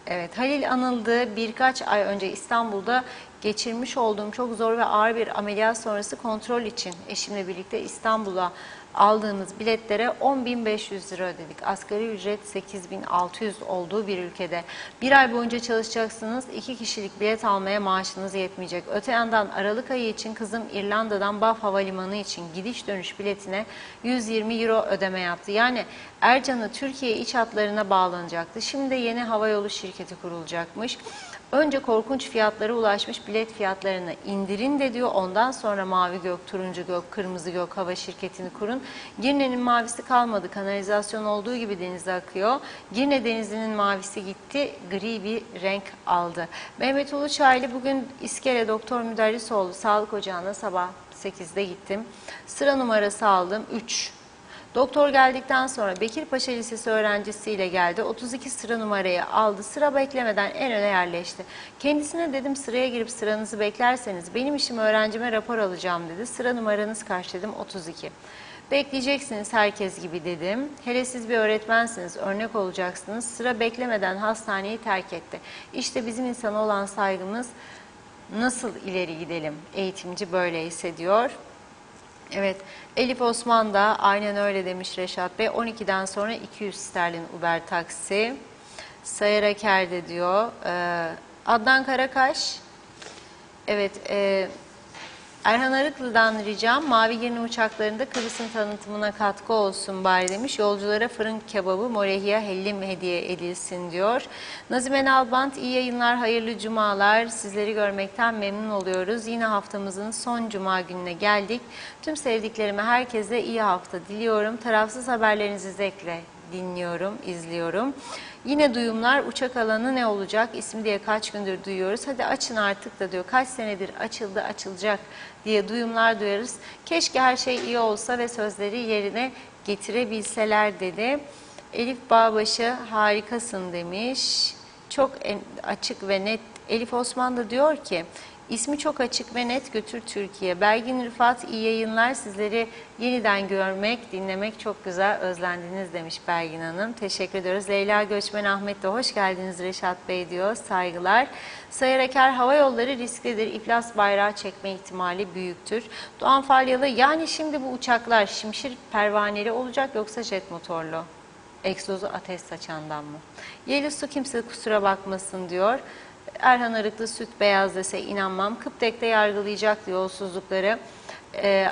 Evet, Halil anıldı. Birkaç ay önce İstanbul'da geçirmiş olduğum çok zor ve ağır bir ameliyat sonrası kontrol için eşimle birlikte İstanbul'a aldığımız biletlere 10.500 lira ödedik. Asgari ücret 8.600 olduğu bir ülkede. Bir ay boyunca çalışacaksınız. 2 kişilik bilet almaya maaşınız yetmeyecek. Öte yandan Aralık ayı için kızım İrlanda'dan Bath Havalimanı için gidiş dönüş biletine 120 euro ödeme yaptı. Yani Ercan'ı Türkiye iç hatlarına bağlanacaktı. Şimdi de yeni havayolu şirketi kurulacakmış. Önce korkunç fiyatlara ulaşmış bilet fiyatlarını indirin de diyor. Ondan sonra Mavi Gök, Turuncu Gök, Kırmızı Gök hava şirketini kurun. Girne'nin mavisi kalmadı. Kanalizasyon olduğu gibi denize akıyor. Girne denizinin mavisi gitti. Gri bir renk aldı. Mehmet Uluçaylı bugün İskele Doktor Müderrisoğlu Sağlık Ocağı'na sabah 8'de gittim. Sıra numarası aldım 3. Doktor geldikten sonra Bekirpaşa Lisesi öğrencisiyle geldi. 32 sıra numarayı aldı. Sıra beklemeden en öne yerleşti. Kendisine dedim sıraya girip sıranızı beklerseniz benim işim öğrencime rapor alacağım dedi. Sıra numaranız kaç dedim 32. Bekleyeceksiniz herkes gibi dedim. Hele siz bir öğretmensiniz, örnek olacaksınız. Sıra beklemeden hastaneyi terk etti. İşte bizim insana olan saygımız, nasıl ileri gidelim? Eğitimci böyle hissediyor. Evet, Elif Osman da aynen öyle demiş Reşat Bey. 12'den sonra 200 sterlin Uber taksi. Sayar Aker de diyor. Adnan Karakaş. Evet, Erhan Arıklı'dan ricam Mavi Girne uçaklarında Kıbrıs'ın tanıtımına katkı olsun bari demiş. Yolculara fırın kebabı, morehiya, hellim hediye edilsin diyor. Nazime Nalbant iyi yayınlar, hayırlı cumalar. Sizleri görmekten memnun oluyoruz. Yine haftamızın son cuma gününe geldik. Tüm sevdiklerime herkese iyi hafta diliyorum. Tarafsız haberlerinizi zevkle dinliyorum, izliyorum. Yine duyumlar uçak alanı ne olacak ismi diye kaç gündür duyuyoruz. Hadi açın artık da diyor. Kaç senedir açıldı açılacak diye duyumlar duyarız. Keşke her şey iyi olsa ve sözleri yerine getirebilseler dedi. Elif Bağbaşı harikasın demiş. Çok açık ve net. Elif Osman da diyor ki İsmi çok açık ve net götür Türkiye. Belgin Rıfat iyi yayınlar. Sizleri yeniden görmek, dinlemek çok güzel. Özlendiniz demiş Belgin Hanım. Teşekkür ediyoruz. Leyla Göçmen Ahmet de hoş geldiniz Reşat Bey diyor. Saygılar. Sayar Aker hava yolları risklidir. İflas bayrağı çekme ihtimali büyüktür. Doğan Falyalı yani şimdi bu uçaklar şimşir pervaneli olacak yoksa jet motorlu? Egzozu ateş saçandan mı? Yeli su kimse kusura bakmasın diyor. Erhan Arıklı süt beyaz dese inanmam. Kıptek'te yargılayacaktı yolsuzlukları.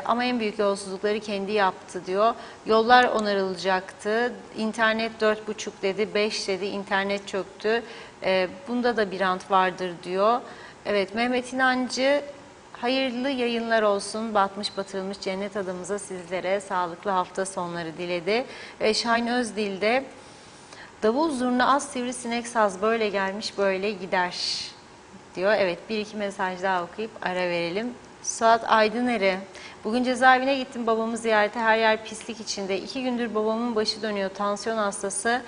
Ama en büyük yolsuzlukları kendi yaptı diyor. Yollar onarılacaktı. İnternet 4,5 dedi, 5 dedi. İnternet çöktü. Bunda da bir rant vardır diyor. Evet, Mehmet İnancı hayırlı yayınlar olsun. Batmış batırılmış cennet adımıza sizlere sağlıklı hafta sonları diledi. Ve Şahin Özdil de davul zurna az sivrisinek saz böyle gelmiş böyle gider diyor. Evet bir iki mesaj daha okuyup ara verelim. Suat Aydıner'e bugün cezaevine gittim babamı ziyarete her yer pislik içinde. 2 gündür babamın başı dönüyor tansiyon hastası.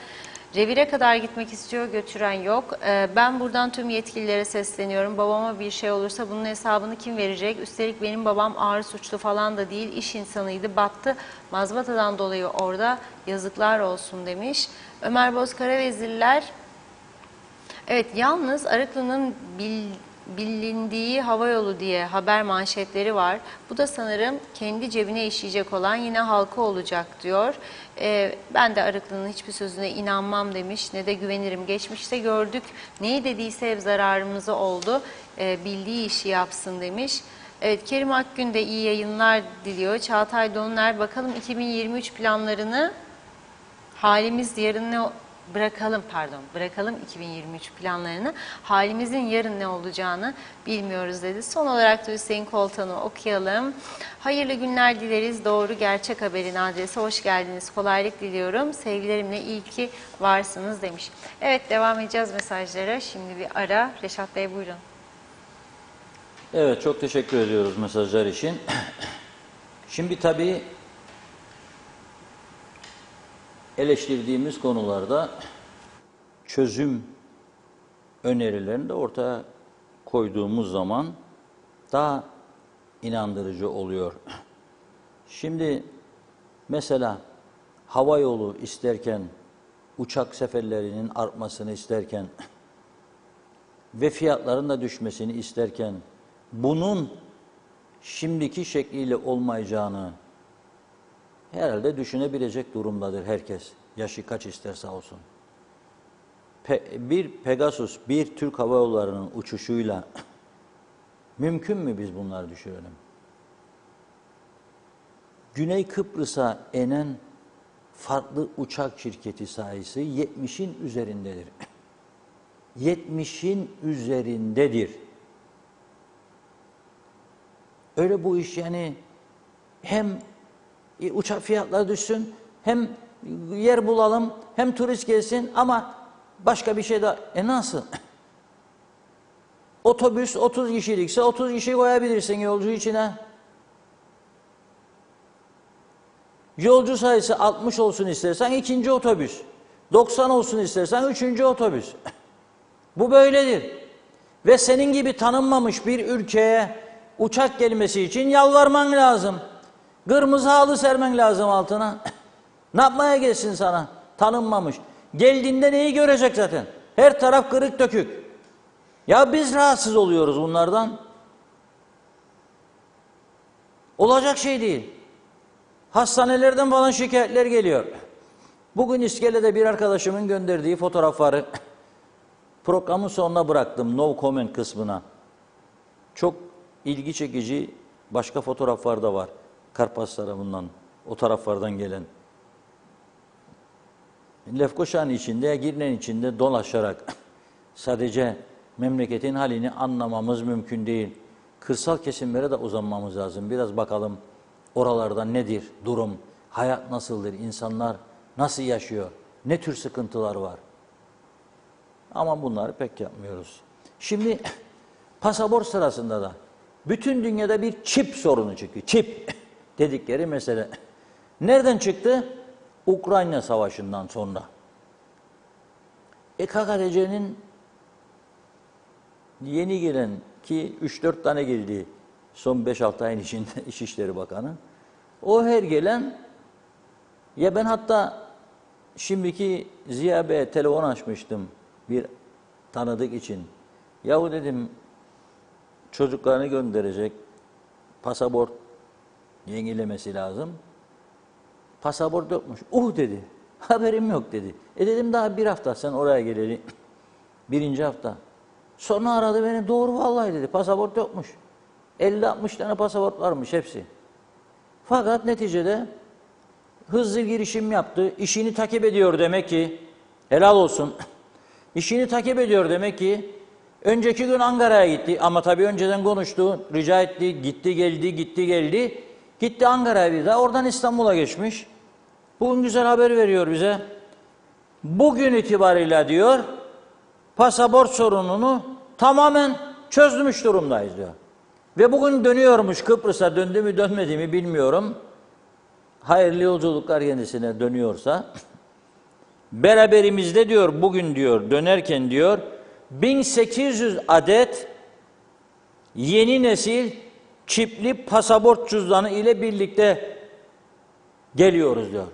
Revire kadar gitmek istiyor götüren yok. Ben buradan tüm yetkililere sesleniyorum. Babama bir şey olursa bunun hesabını kim verecek? Üstelik benim babam ağır suçlu falan da değil iş insanıydı battı. Mazbatadan dolayı orada yazıklar olsun demiş. Ömer Bozkara Vezirler. Evet yalnız Arıklı'nın bilindiği havayolu diye haber manşetleri var. Bu da sanırım kendi cebine işleyecek olan yine halka olacak diyor. Ben de Arıklı'nın hiçbir sözüne inanmam demiş. Ne de güvenirim. Geçmişte gördük. Neyi dediyse hep zararımıza oldu. Bildiği işi yapsın demiş. Evet Kerim Akgün de iyi yayınlar diliyor. Çağatay Donuner bakalım 2023 planlarını halimiz yarın bırakalım 2023 planlarını. Halimizin yarın ne olacağını bilmiyoruz dedi. Son olarak da Hüseyin Koltan'ı okuyalım. Hayırlı günler dileriz. Doğru Gerçek Haber'in adresi. Hoş geldiniz. Kolaylık diliyorum. Sevgilerimle iyi ki varsınız demiş. Evet, devam edeceğiz mesajlara. Şimdi bir ara. Reşat Bey buyurun. Evet, çok teşekkür ediyoruz mesajlar için. Şimdi tabii eleştirdiğimiz konularda çözüm önerilerini de ortaya koyduğumuz zaman daha inandırıcı oluyor. Şimdi mesela hava yolu isterken, uçak seferlerinin artmasını isterken ve fiyatların da düşmesini isterken bunun şimdiki şekliyle olmayacağını herhalde düşünebilecek durumdadır herkes. Yaşı kaç isterse olsun. Bir Pegasus, bir Türk Hava Yolları'nın uçuşuyla mümkün mü biz bunları düşürelim? Güney Kıbrıs'a inen farklı uçak şirketi sayısı 70'in üzerindedir. 70'in üzerindedir. Öyle bu iş yani hem uçak fiyatları düşsün, hem yer bulalım, hem turist gelsin ama başka bir şey de nasıl? Otobüs 30 kişilikse 30 kişi koyabilirsin yolcu içine. Yolcu sayısı 60 olsun istersen ikinci otobüs. 90 olsun istersen üçüncü otobüs. Bu böyledir. Ve senin gibi tanınmamış bir ülkeye uçak gelmesi için yalvarman lazım. Kırmızı halı sermen lazım altına. Ne yapmaya gelsin sana? Tanınmamış. Geldiğinde neyi görecek zaten? Her taraf kırık dökük. Ya biz rahatsız oluyoruz bunlardan. Olacak şey değil. Hastanelerden falan şikayetler geliyor. Bugün iskelede bir arkadaşımın gönderdiği fotoğrafları programın sonuna bıraktım. No comment kısmına. Çok ilgi çekici başka fotoğraflar da var. Karpas tarafından, o taraflardan gelen. Lefkoşa'nın içinde, Girne'nin içinde dolaşarak sadece memleketin halini anlamamız mümkün değil. Kırsal kesimlere de uzanmamız lazım. Biraz bakalım oralarda nedir durum, hayat nasıldır, insanlar nasıl yaşıyor, ne tür sıkıntılar var. Ama bunları pek yapmıyoruz. Şimdi pasaport sırasında da bütün dünyada bir çip sorunu çıktı. Çip dedikleri mesele. Nereden çıktı? Ukrayna Savaşı'ndan sonra. KKTC'nin yeni gelen ki 3-4 tane geldi son 5-6 ayın içinde İçişleri Bakanı. O her gelen ya ben hatta şimdiki Ziya Bey'e telefon açmıştım bir tanıdık için. Yahu dedim çocuklarını gönderecek pasaport yenilemesi lazım. Pasaport yokmuş. Dedi. Haberim yok dedi. Dedim daha bir hafta sen oraya geleli. Birinci hafta. Sonra aradı beni. Doğru vallahi dedi. Pasaport yokmuş. 50-60 tane pasaport varmış hepsi. Fakat neticede hızlı girişim yaptı. İşini takip ediyor demek ki. Helal olsun. İşini takip ediyor demek ki. Önceki gün Ankara'ya gitti. Ama tabii önceden konuştu. Rica etti. Gitti geldi, gitti geldi. Gitti Ankara'ya bir daha. Oradan İstanbul'a geçmiş. Bugün güzel haber veriyor bize. Bugün itibariyle diyor, pasaport sorununu tamamen çözmüş durumdayız diyor. Ve bugün dönüyormuş Kıbrıs'a, döndü mü dönmedi mi bilmiyorum. Hayırlı yolculuklar kendisine dönüyorsa. Beraberimizde diyor, bugün diyor, dönerken diyor, 1800 adet yeni nesil çipli pasaport cüzdanı ile birlikte geliyoruz diyor.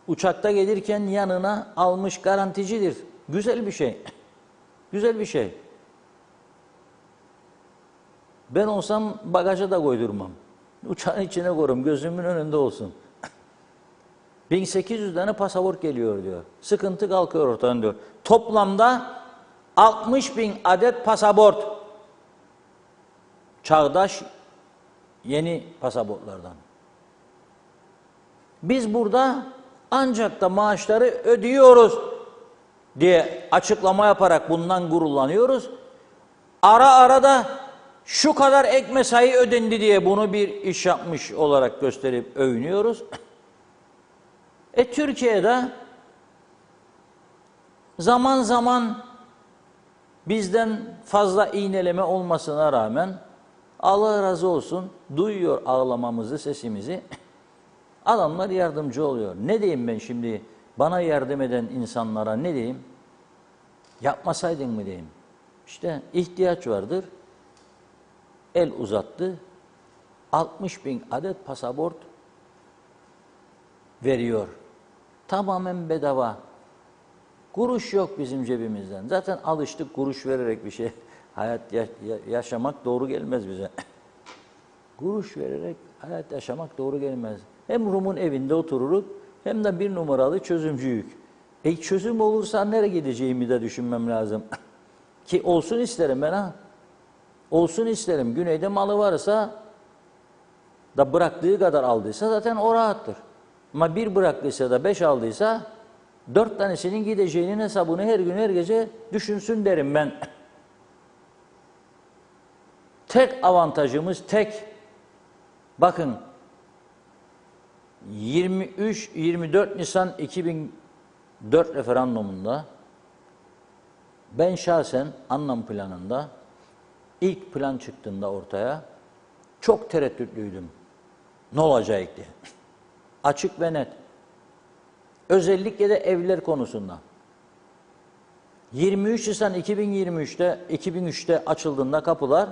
Uçakta gelirken yanına almış garanticidir. Güzel bir şey. Güzel bir şey. Ben olsam bagaja da koydurmam. Uçağın içine koyarım. Gözümün önünde olsun. 1800 tane pasaport geliyor diyor. Sıkıntı kalkıyor ortadan diyor. Toplamda 60.000 adet pasaport. Çağdaş yeni pasaportlardan. Biz burada ancak da maaşları ödüyoruz. diye açıklama yaparak bundan gururlanıyoruz. Ara ara da şu kadar ek mesai ödendi diye bunu bir iş yapmış olarak gösterip övünüyoruz. Türkiye'de zaman zaman bizden fazla iğneleme olmasına rağmen Allah razı olsun duyuyor ağlamamızı, sesimizi. Adamlar yardımcı oluyor. Ne diyeyim ben şimdi bana yardım eden insanlara, ne diyeyim? Yapmasaydın mı diyeyim? İşte ihtiyaç vardır. El uzattı. 60.000 adet pasaport veriyor. Tamamen bedava. Kuruş yok bizim cebimizden. Zaten alıştık kuruş vererek bir şey. Hayat yaşamak doğru gelmez bize. Kuruş vererek hayat yaşamak doğru gelmez. Hem Rum'un evinde otururuz hem de bir numaralı çözümcüyük. Çözüm olursa nereye gideceğimi de düşünmem lazım. Ki olsun isterim ben ha. Olsun isterim. Güneyde malı varsa da bıraktığı kadar aldıysa zaten o rahattır. Ama bir bıraktıysa da 5 aldıysa 4 tanesinin gideceğinin hesabını her gün her gece düşünsün derim ben. Tek avantajımız bakın 23-24 Nisan 2004 referandumunda ben şahsen anlam planında ilk plan çıktığında ortaya çok tereddütlüydüm. Ne olacak diye. Açık ve net. Özellikle de evler konusunda. 23 Nisan 2003'te açıldığında kapılar,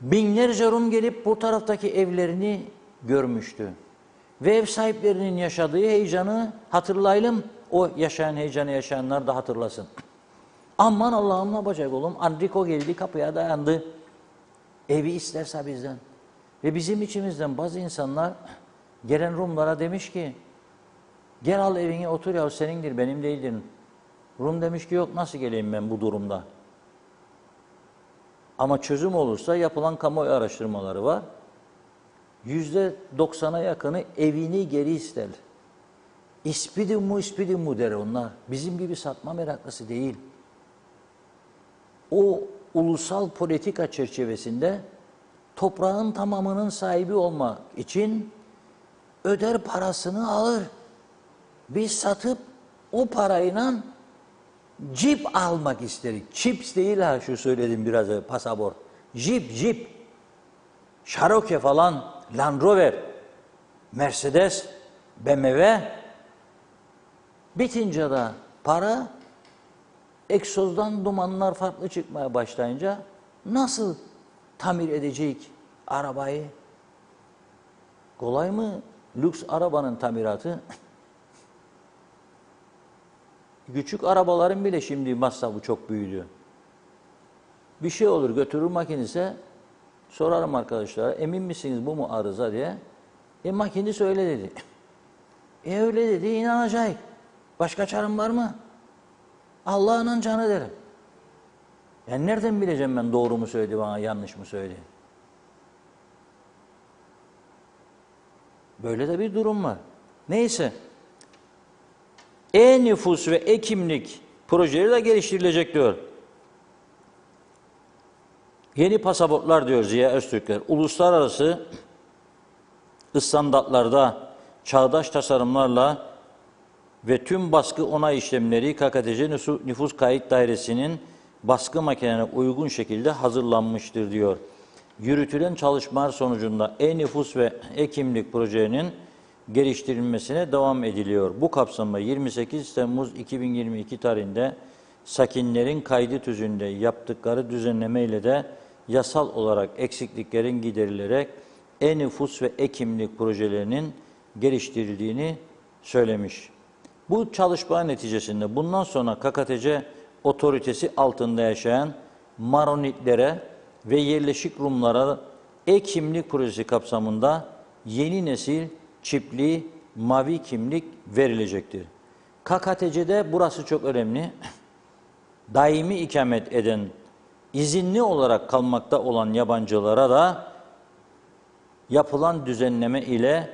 binlerce Rum gelip bu taraftaki evlerini görmüştü. Ve ev sahiplerinin yaşadığı heyecanı hatırlayalım. O yaşayan heyecanı yaşayanlar da hatırlasın. Aman Allah'ım ne yapacak oğlum? Enrico geldi kapıya dayandı. Evi isterse bizden. Ve bizim içimizden bazı insanlar gelen Rumlara demiş ki gel al evine otur ya senindir benim değildir. Rum demiş ki yok nasıl geleyim ben bu durumda. Ama çözüm olursa yapılan kamuoyu araştırmaları var. %90'a yakını evini geri ister. İspidim mu der onlar. Bizim gibi satma meraklısı değil. O ulusal politika çerçevesinde toprağın tamamının sahibi olmak için öder parasını alır. Biz satıp o parayla Jeep almak istedik. Chips değil ha şu söyledim biraz önce pasaport. Jeep. Cherokee falan, Land Rover, Mercedes, BMW. Bitince de para egzozdan dumanlar farklı çıkmaya başlayınca nasıl tamir edecek arabayı? Kolay mı? Lüks arabanın tamiratı. Küçük arabaların bile şimdi masrafı çok büyüdü. Bir şey olur götürür makinise, sorarım arkadaşlara, emin misiniz bu mu arıza diye. Makinesi öyle dedi. Öyle dedi, inanacak. Başka çarem var mı? Allah'ın canı derim. Yani nereden bileceğim ben doğru mu söyledi bana, yanlış mı söyledi? Böyle de bir durum var. Neyse. E-nüfus ve e-kimlik projeleri de geliştirilecek diyor. Yeni pasaportlar diyor Ziya Öztürkler. Uluslararası standartlarda çağdaş tasarımlarla ve tüm baskı onay işlemleri KKTC Nüfus Kayıt Dairesi'nin baskı makinelerine uygun şekilde hazırlanmıştır diyor. Yürütülen çalışmalar sonucunda e-nüfus ve e-kimlik projelerinin geliştirilmesine devam ediliyor. Bu kapsamda 28 Temmuz 2022 tarihinde sakinlerin kaydı tüzüğünde yaptıkları düzenleme ile de yasal olarak eksikliklerin giderilerek e-nüfus ve e-kimlik projelerinin geliştirildiğini söylemiş. Bu çalışma neticesinde bundan sonra KKTC otoritesi altında yaşayan Maronitlere ve yerleşik Rumlara e-kimlik projesi kapsamında yeni nesil çipli mavi kimlik verilecektir. KKTC'de burası çok önemli. Daimi ikamet eden, izinli olarak kalmakta olan yabancılara da yapılan düzenleme ile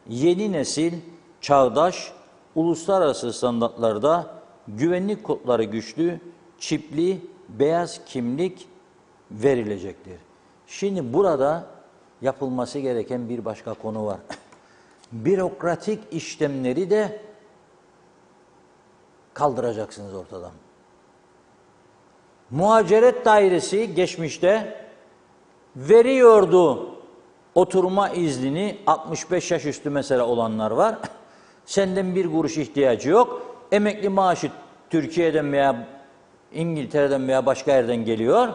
yeni nesil çağdaş uluslararası standartlarda güvenlik kodları güçlü, çipli, beyaz kimlik verilecektir. Şimdi burada yapılması gereken bir başka konu var. Bürokratik işlemleri de kaldıracaksınız ortadan. Muhaceret dairesi geçmişte veriyordu oturma iznini, 65 yaş üstü mesela olanlar var. Senden bir kuruş ihtiyacı yok. Emekli maaşı Türkiye'den veya İngiltere'den veya başka yerden geliyor.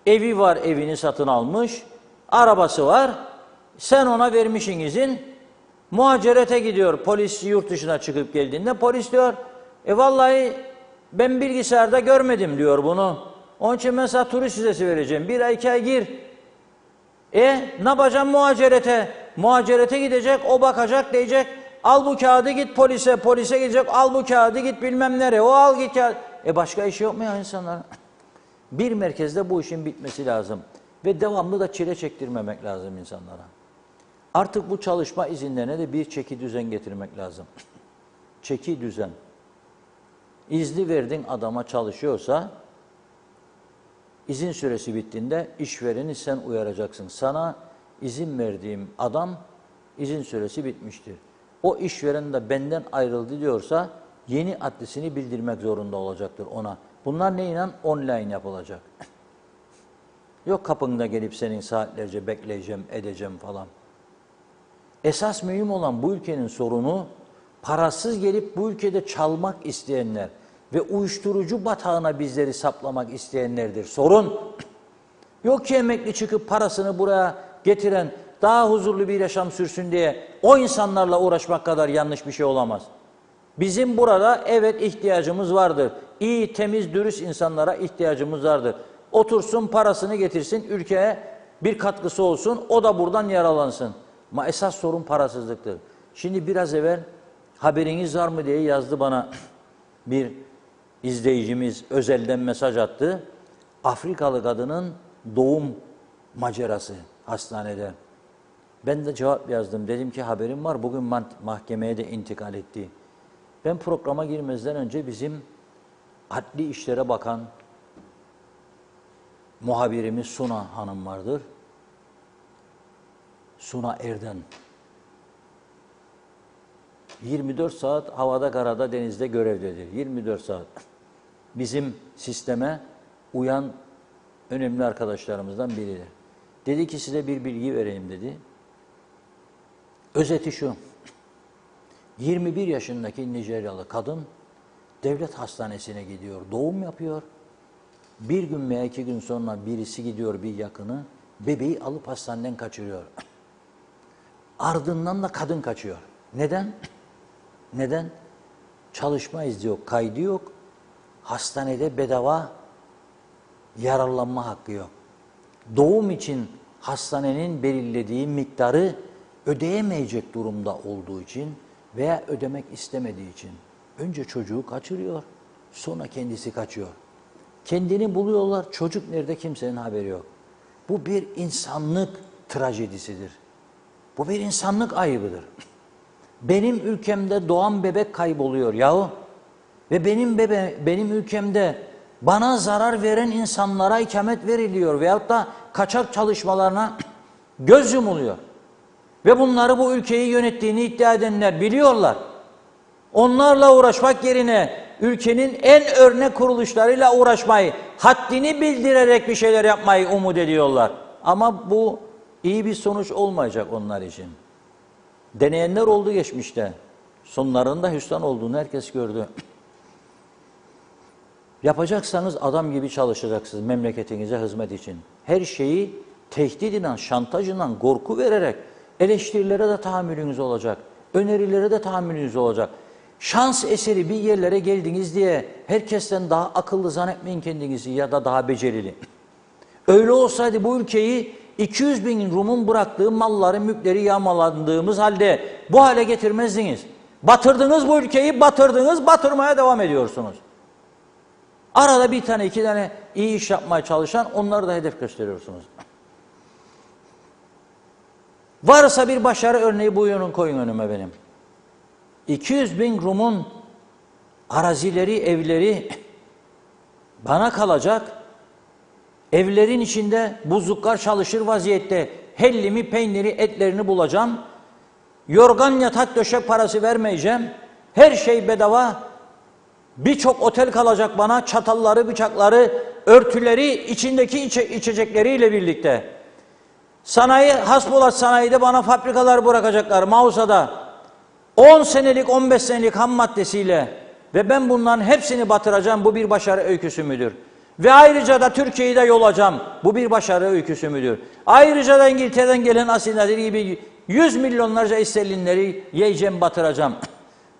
Evi var, evini satın almış. Arabası var. Sen ona vermişsin izin. Muhacerete gidiyor. Polis yurt dışına çıkıp geldiğinde polis diyor, vallahi ben bilgisayarda görmedim diyor bunu. Onun için mesela turist vizesi vereceğim. 1 ay 2 ay gir. Ne yapacağım muhacerete? Muhacerete gidecek, o bakacak, diyecek, al bu kağıdı git polise, polise gidecek, al bu kağıdı git bilmem nereye, o al git kağıdı. Başka işi yok mu ya insanların? Bir merkezde bu işin bitmesi lazım. Ve devamlı da çile çektirmemek lazım insanlara. Artık bu çalışma izinlerine de bir çeki düzen getirmek lazım. Çeki düzen. İzni verdin adama çalışıyorsa, izin süresi bittiğinde işvereni sen uyaracaksın. Sana izin verdiğim adam izin süresi bitmiştir. O işveren de benden ayrıldı diyorsa yeni adresini bildirmek zorunda olacaktır ona. Bunlar neyle? Online yapılacak. Yok kapında gelip senin saatlerce bekleyeceğim, edeceğim falan. Esas mühim olan bu ülkenin sorunu parasız gelip bu ülkede çalmak isteyenler ve uyuşturucu batağına bizleri saplamak isteyenlerdir. Sorun. Yok ki emekli çıkıp parasını buraya getiren, daha huzurlu bir yaşam sürsün diye o insanlarla uğraşmak kadar yanlış bir şey olamaz. Bizim burada evet ihtiyacımız vardır. İyi, temiz, dürüst insanlara ihtiyacımız vardır. Otursun, parasını getirsin, ülkeye bir katkısı olsun, o da buradan yaralansın. Ama esas sorun parasızlıktır. Şimdi biraz evvel haberiniz var mı diye yazdı bana bir izleyicimiz, özelden mesaj attı. Afrikalı kadının doğum macerası hastanede. Ben de cevap yazdım. Dedim ki haberim var. Bugün mahkemeye de intikal etti. Ben programa girmezden önce bizim adli işlere bakan muhabirimiz Suna Hanım vardır. Suna Erden. 24 saat havada, karada, denizde görevdedir. 24 saat. Bizim sisteme uyan önemli arkadaşlarımızdan biridir. Dedi ki size bir bilgi vereyim dedi. Özeti şu. 21 yaşındaki Nijeryalı kadın devlet hastanesine gidiyor, doğum yapıyor. Bir gün veya 2 gün sonra birisi gidiyor, bir yakını, bebeği alıp hastaneden kaçırıyor. Ardından da kadın kaçıyor. Neden? Neden? Çalışma izni yok, kaydı yok. Hastanede bedava yararlanma hakkı yok. Doğum için hastanenin belirlediği miktarı ödeyemeyecek durumda olduğu için veya ödemek istemediği için önce çocuğu kaçırıyor, sonra kendisi kaçıyor. Kendini buluyorlar, çocuk nerede kimsenin haberi yok. Bu bir insanlık trajedisidir. Bu bir insanlık ayıbıdır. Benim ülkemde doğan bebek kayboluyor yahu. Ve benim ülkemde bana zarar veren insanlara ikamet veriliyor veyahut da kaçak çalışmalarına göz yumuluyor. Ve bunları bu ülkeyi yönettiğini iddia edenler biliyorlar. Onlarla uğraşmak yerine ülkenin en örnek kuruluşlarıyla uğraşmayı, haddini bildirerek bir şeyler yapmayı umut ediyorlar. Ama bu iyi bir sonuç olmayacak onlar için. Deneyenler oldu geçmişte. Sonlarında hüsran olduğunu herkes gördü. Yapacaksanız adam gibi çalışacaksınız memleketinize hizmet için. Her şeyi tehdit ile, şantaj ile, korku vererek eleştirilere de tahammülünüz olacak. Önerilere de tahammülünüz olacak. Şans eseri bir yerlere geldiniz diye herkesten daha akıllı zannetmeyin kendinizi ya da daha becerili. Öyle olsaydı bu ülkeyi 200 bin Rum'un bıraktığı malları, mülkleri yağmalandığımız halde bu hale getirmezdiniz. Batırdınız bu ülkeyi, batırdınız, batırmaya devam ediyorsunuz. Arada bir tane, 2 tane iyi iş yapmaya çalışan onları da hedef gösteriyorsunuz. Varsa bir başarı örneği buyurun koyun önüme benim. 200 bin Rum'un arazileri, evleri bana kalacak. Evlerin içinde buzluklar çalışır vaziyette hellimi, peyniri, etlerini bulacağım. Yorgan, yatak, döşek parası vermeyeceğim. Her şey bedava. Birçok otel kalacak bana. Çatalları, bıçakları, örtüleri, içindeki içecekleriyle birlikte. Sanayi, Hasbulat sanayide bana fabrikalar bırakacaklar. Mausa'da 10 senelik, 15 senelik ham maddesiyle ve ben bunların hepsini batıracağım. Bu bir başarı öyküsü müdür? Ve ayrıca da Türkiye'yi de yolacağım. Bu bir başarı öyküsü müdür? Ayrıca da İngiltere'den gelen asilleri gibi 100 milyonlarca sterlinleri yiyeceğim, batıracağım.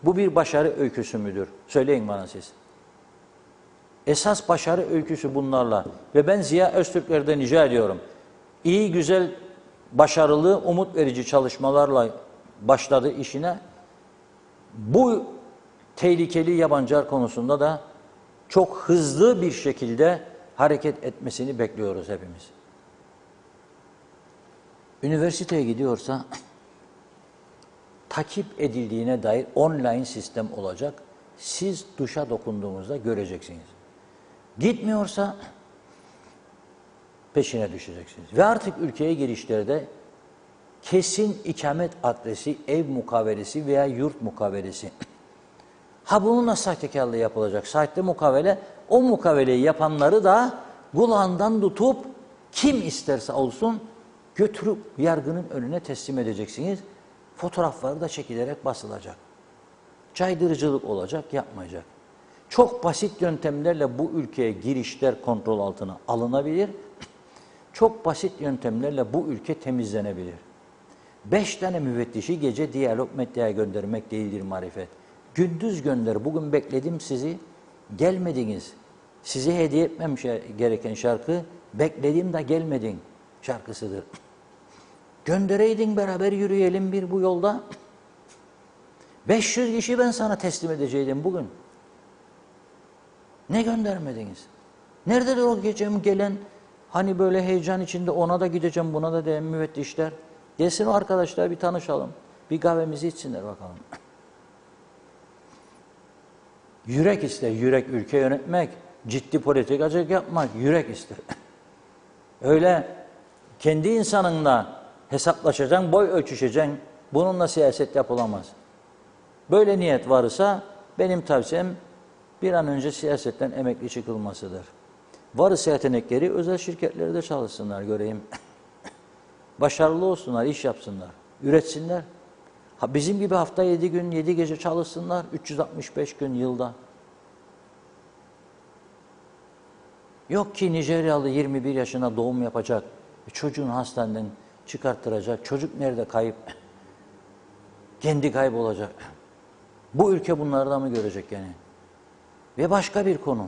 Bu bir başarı öyküsü müdür? Söyleyin bana siz. Esas başarı öyküsü bunlarla. Ve ben Ziya Öztürkler'den rica ediyorum. İyi, güzel, başarılı, umut verici çalışmalarla başladı işine. Bu tehlikeli yabancılar konusunda da çok hızlı bir şekilde hareket etmesini bekliyoruz hepimiz. Üniversiteye gidiyorsa takip edildiğine dair online sistem olacak. Siz duşa dokunduğunuzda göreceksiniz. Gitmiyorsa peşine düşeceksiniz. Ve artık ülkeye girişlerde kesin ikamet adresi, ev mukavelesi veya yurt mukavelesi. Ha bununla sahtekarlığı yapılacak. Sahte mukavele, o mukaveleyi yapanları da kulağından tutup kim isterse olsun götürüp yargının önüne teslim edeceksiniz. Fotoğrafları da çekilerek basılacak. Caydırıcılık olacak, yapmayacak. Çok basit yöntemlerle bu ülkeye girişler kontrol altına alınabilir. Çok basit yöntemlerle bu ülke temizlenebilir. 5 tane müfettişi gece diyalog medyaya göndermek değildir marifet. Gündüz gönder, bugün bekledim sizi, gelmediniz. Size hediye etmem gereken şarkı, bekledim de gelmedin şarkısıdır. Göndereydin, beraber yürüyelim bir bu yolda. 500 kişi ben sana teslim edeceydim bugün. Ne göndermediniz? Nerededir o gecem gelen, hani böyle heyecan içinde ona da gideceğim, buna da diyen müfettişler? Gelsin o arkadaşlar, bir tanışalım. Bir kahvemizi içsinler bakalım. Yürek ister, yürek ülke yönetmek, ciddi politikacılık yapmak, yürek ister. Öyle kendi insanınla hesaplaşacaksın, boy ölçüşeceksin, bununla siyaset yapılamaz. Böyle niyet varsa benim tavsiyem bir an önce siyasetten emekli çıkılmasıdır. Varsa yetenekleri özel şirketlerde çalışsınlar, göreyim. Başarılı olsunlar, iş yapsınlar, üretsinler. Ha, bizim gibi hafta 7 gün, 7 gece çalışsınlar, 365 gün yılda. Yok ki Nijeryalı 21 yaşına doğum yapacak, çocuğunu hastaneden çıkarttıracak, çocuk nerede kayıp, kendi kaybolacak. Bu ülke bunlardan mı görecek yani? Ve başka bir konu,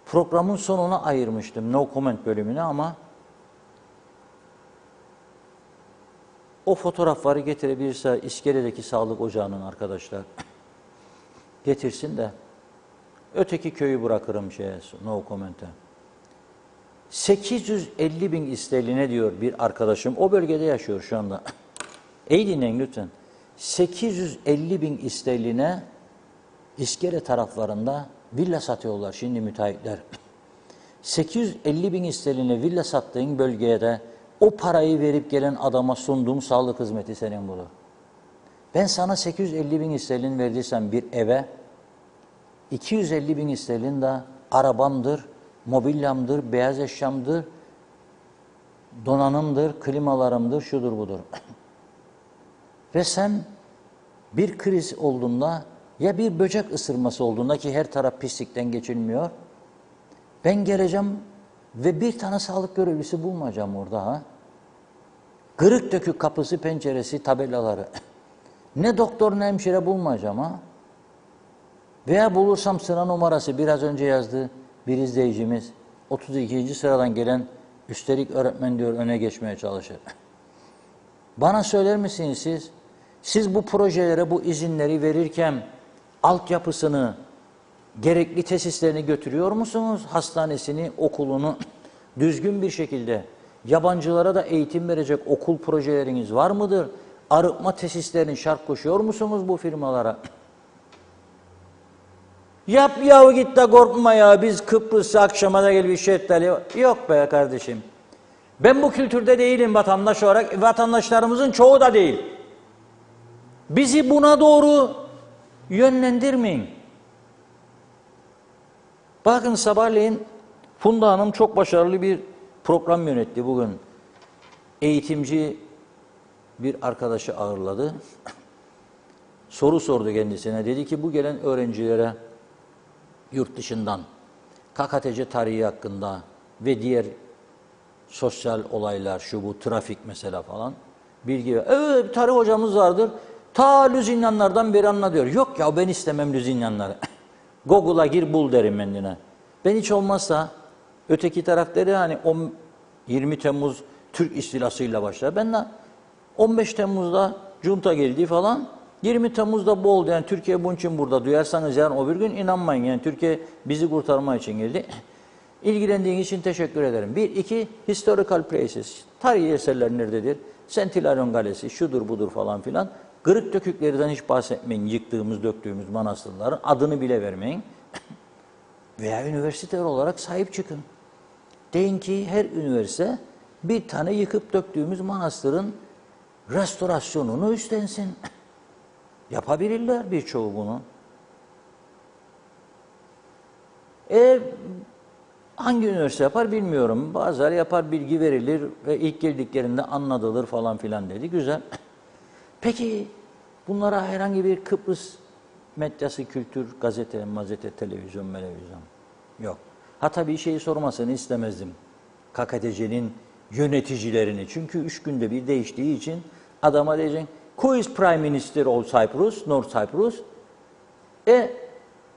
programın sonuna ayırmıştım no comment bölümüne ama o fotoğrafları getirebilirse İskele'deki sağlık ocağının arkadaşlar getirsin de öteki köyü bırakırım no comment'e. 850 bin sterline diyor bir arkadaşım. O bölgede yaşıyor şu anda. İyi dinleyin lütfen. 850 bin sterline İskele taraflarında villa satıyorlar şimdi müteahhitler. 850 bin sterline villa sattığın bölgeye de o parayı verip gelen adama sunduğum sağlık hizmeti senin budur. Ben sana 850 bin sterlin verdiysem bir eve, 250 bin sterlin de arabamdır, mobilyamdır, beyaz eşyamdır, donanımdır, klimalarımdır, şudur budur. Ve sen bir kriz olduğunda ya bir böcek ısırması olduğunda ki her taraf pislikten geçilmiyor, ben geleceğim ve bir tane sağlık görevlisi bulmayacağım orada ha. Kırık dökük kapısı, penceresi, tabelaları. Ne doktor ne hemşire bulmayacağım ha. Veya bulursam sıra numarası biraz önce yazdı bir izleyicimiz. 32. sıradan gelen üstelik öğretmen diyor öne geçmeye çalışır. Bana söyler misiniz siz? Siz bu projelere bu izinleri verirken altyapısını, gerekli tesislerini götürüyor musunuz? Hastanesini, okulunu düzgün bir şekilde yabancılara da eğitim verecek okul projeleriniz var mıdır? Arıtma tesislerini şart koşuyor musunuz bu firmalara? Yap yahu git de korkma ya, biz Kıbrıs'ı akşama da gel bir şey edelim. Yok be kardeşim. Ben bu kültürde değilim vatandaş olarak, vatandaşlarımızın çoğu da değil. Bizi buna doğru yönlendirmeyin. Bakın sabahleyin Funda Hanım çok başarılı bir program yönetti bugün. Eğitimci bir arkadaşı ağırladı. Soru sordu kendisine. Dedi ki bu gelen öğrencilere yurt dışından KKTC tarihi hakkında ve diğer sosyal olaylar, şu bu trafik mesela falan bilgi ver. Evet, bir tarih hocamız vardır. Ta Lüzinyanlardan beri anlatıyor. Yok ya ben istemem Lüzinyanları. Google'a gir bul derim kendine. Ben hiç olmazsa öteki taraf dedi hani 20 Temmuz Türk istilasıyla başlar. Ben de 15 Temmuz'da junta geldi falan. 20 Temmuz'da bu oldu. Yani Türkiye bunun için burada. Duyarsanız yarın o bir gün inanmayın. Yani Türkiye bizi kurtarma için geldi. İlgilendiğiniz için teşekkür ederim. Bir, iki, historical places. Tarihi eserler nerededir? Saint Hilarion Kalesi, şudur budur falan filan. Kırık döküklerden hiç bahsetmeyin. Yıktığımız, döktüğümüz manastırların adını bile vermeyin. Veya üniversiteler olarak sahip çıkın. Deyin ki her üniversite bir tane yıkıp döktüğümüz manastırın restorasyonunu üstlensin. Yapabilirler birçoğu bunu. Eğer hangi üniversite yapar bilmiyorum. Bazıları yapar, bilgi verilir ve ilk girdiklerinde anlatılır falan filan dedi. Güzel. Peki bunlara herhangi bir Kıbrıs medyası, kültür, gazete, mazete, televizyon yok. Ha tabii şeyi sormasını istemezdim. KKTC'nin yöneticilerini. Çünkü 3 günde bir değiştiği için adama diyeceksin Who is Prime Minister of Cyprus, North Cyprus?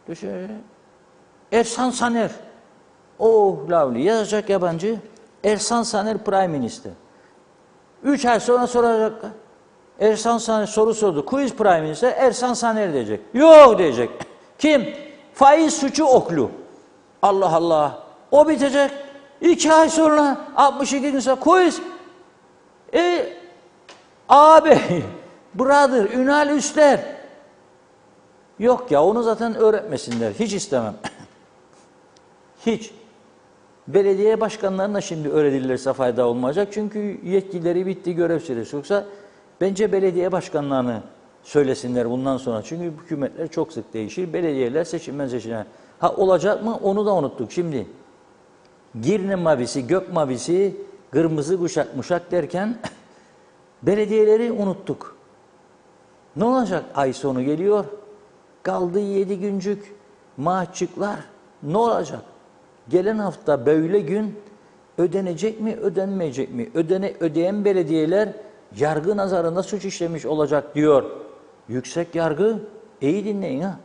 Düşün, Ersan Saner. Oh lovely. Yazacak yabancı. Ersan Saner Prime Minister. 3 ay sonra soracaklar. Ersan Saner soru sordu. Who is Prime Minister? Ersan Saner diyecek. Yok diyecek. Kim? Faiz suçu Oklu. Allah Allah. O bitecek. 2 ay sonra 62 gün sonra who is? Abi, brother, Ünal Üster. Yok ya onu zaten öğretmesinler. Hiç istemem. Hiç. Belediye başkanlarına şimdi öğretilirse fayda olmayacak. Çünkü yetkileri bitti, görev süresi yoksa bence belediye başkanlarını söylesinler bundan sonra. Çünkü hükümetler çok sık değişir. Belediyeler seçimden seçime. Ha olacak mı? Onu da unuttuk şimdi. Girne mavisi, gök mavisi, kırmızı kuşak muşak derken belediyeleri unuttuk. Ne olacak? Ay sonu geliyor. Kaldı 7 güncük maaşçıklar. Ne olacak? Gelen hafta böyle gün ödenecek mi, ödenmeyecek mi? Ödeyen belediyeler yargı nazarında suç işlemiş olacak diyor. Yüksek yargı, iyi dinleyin ha.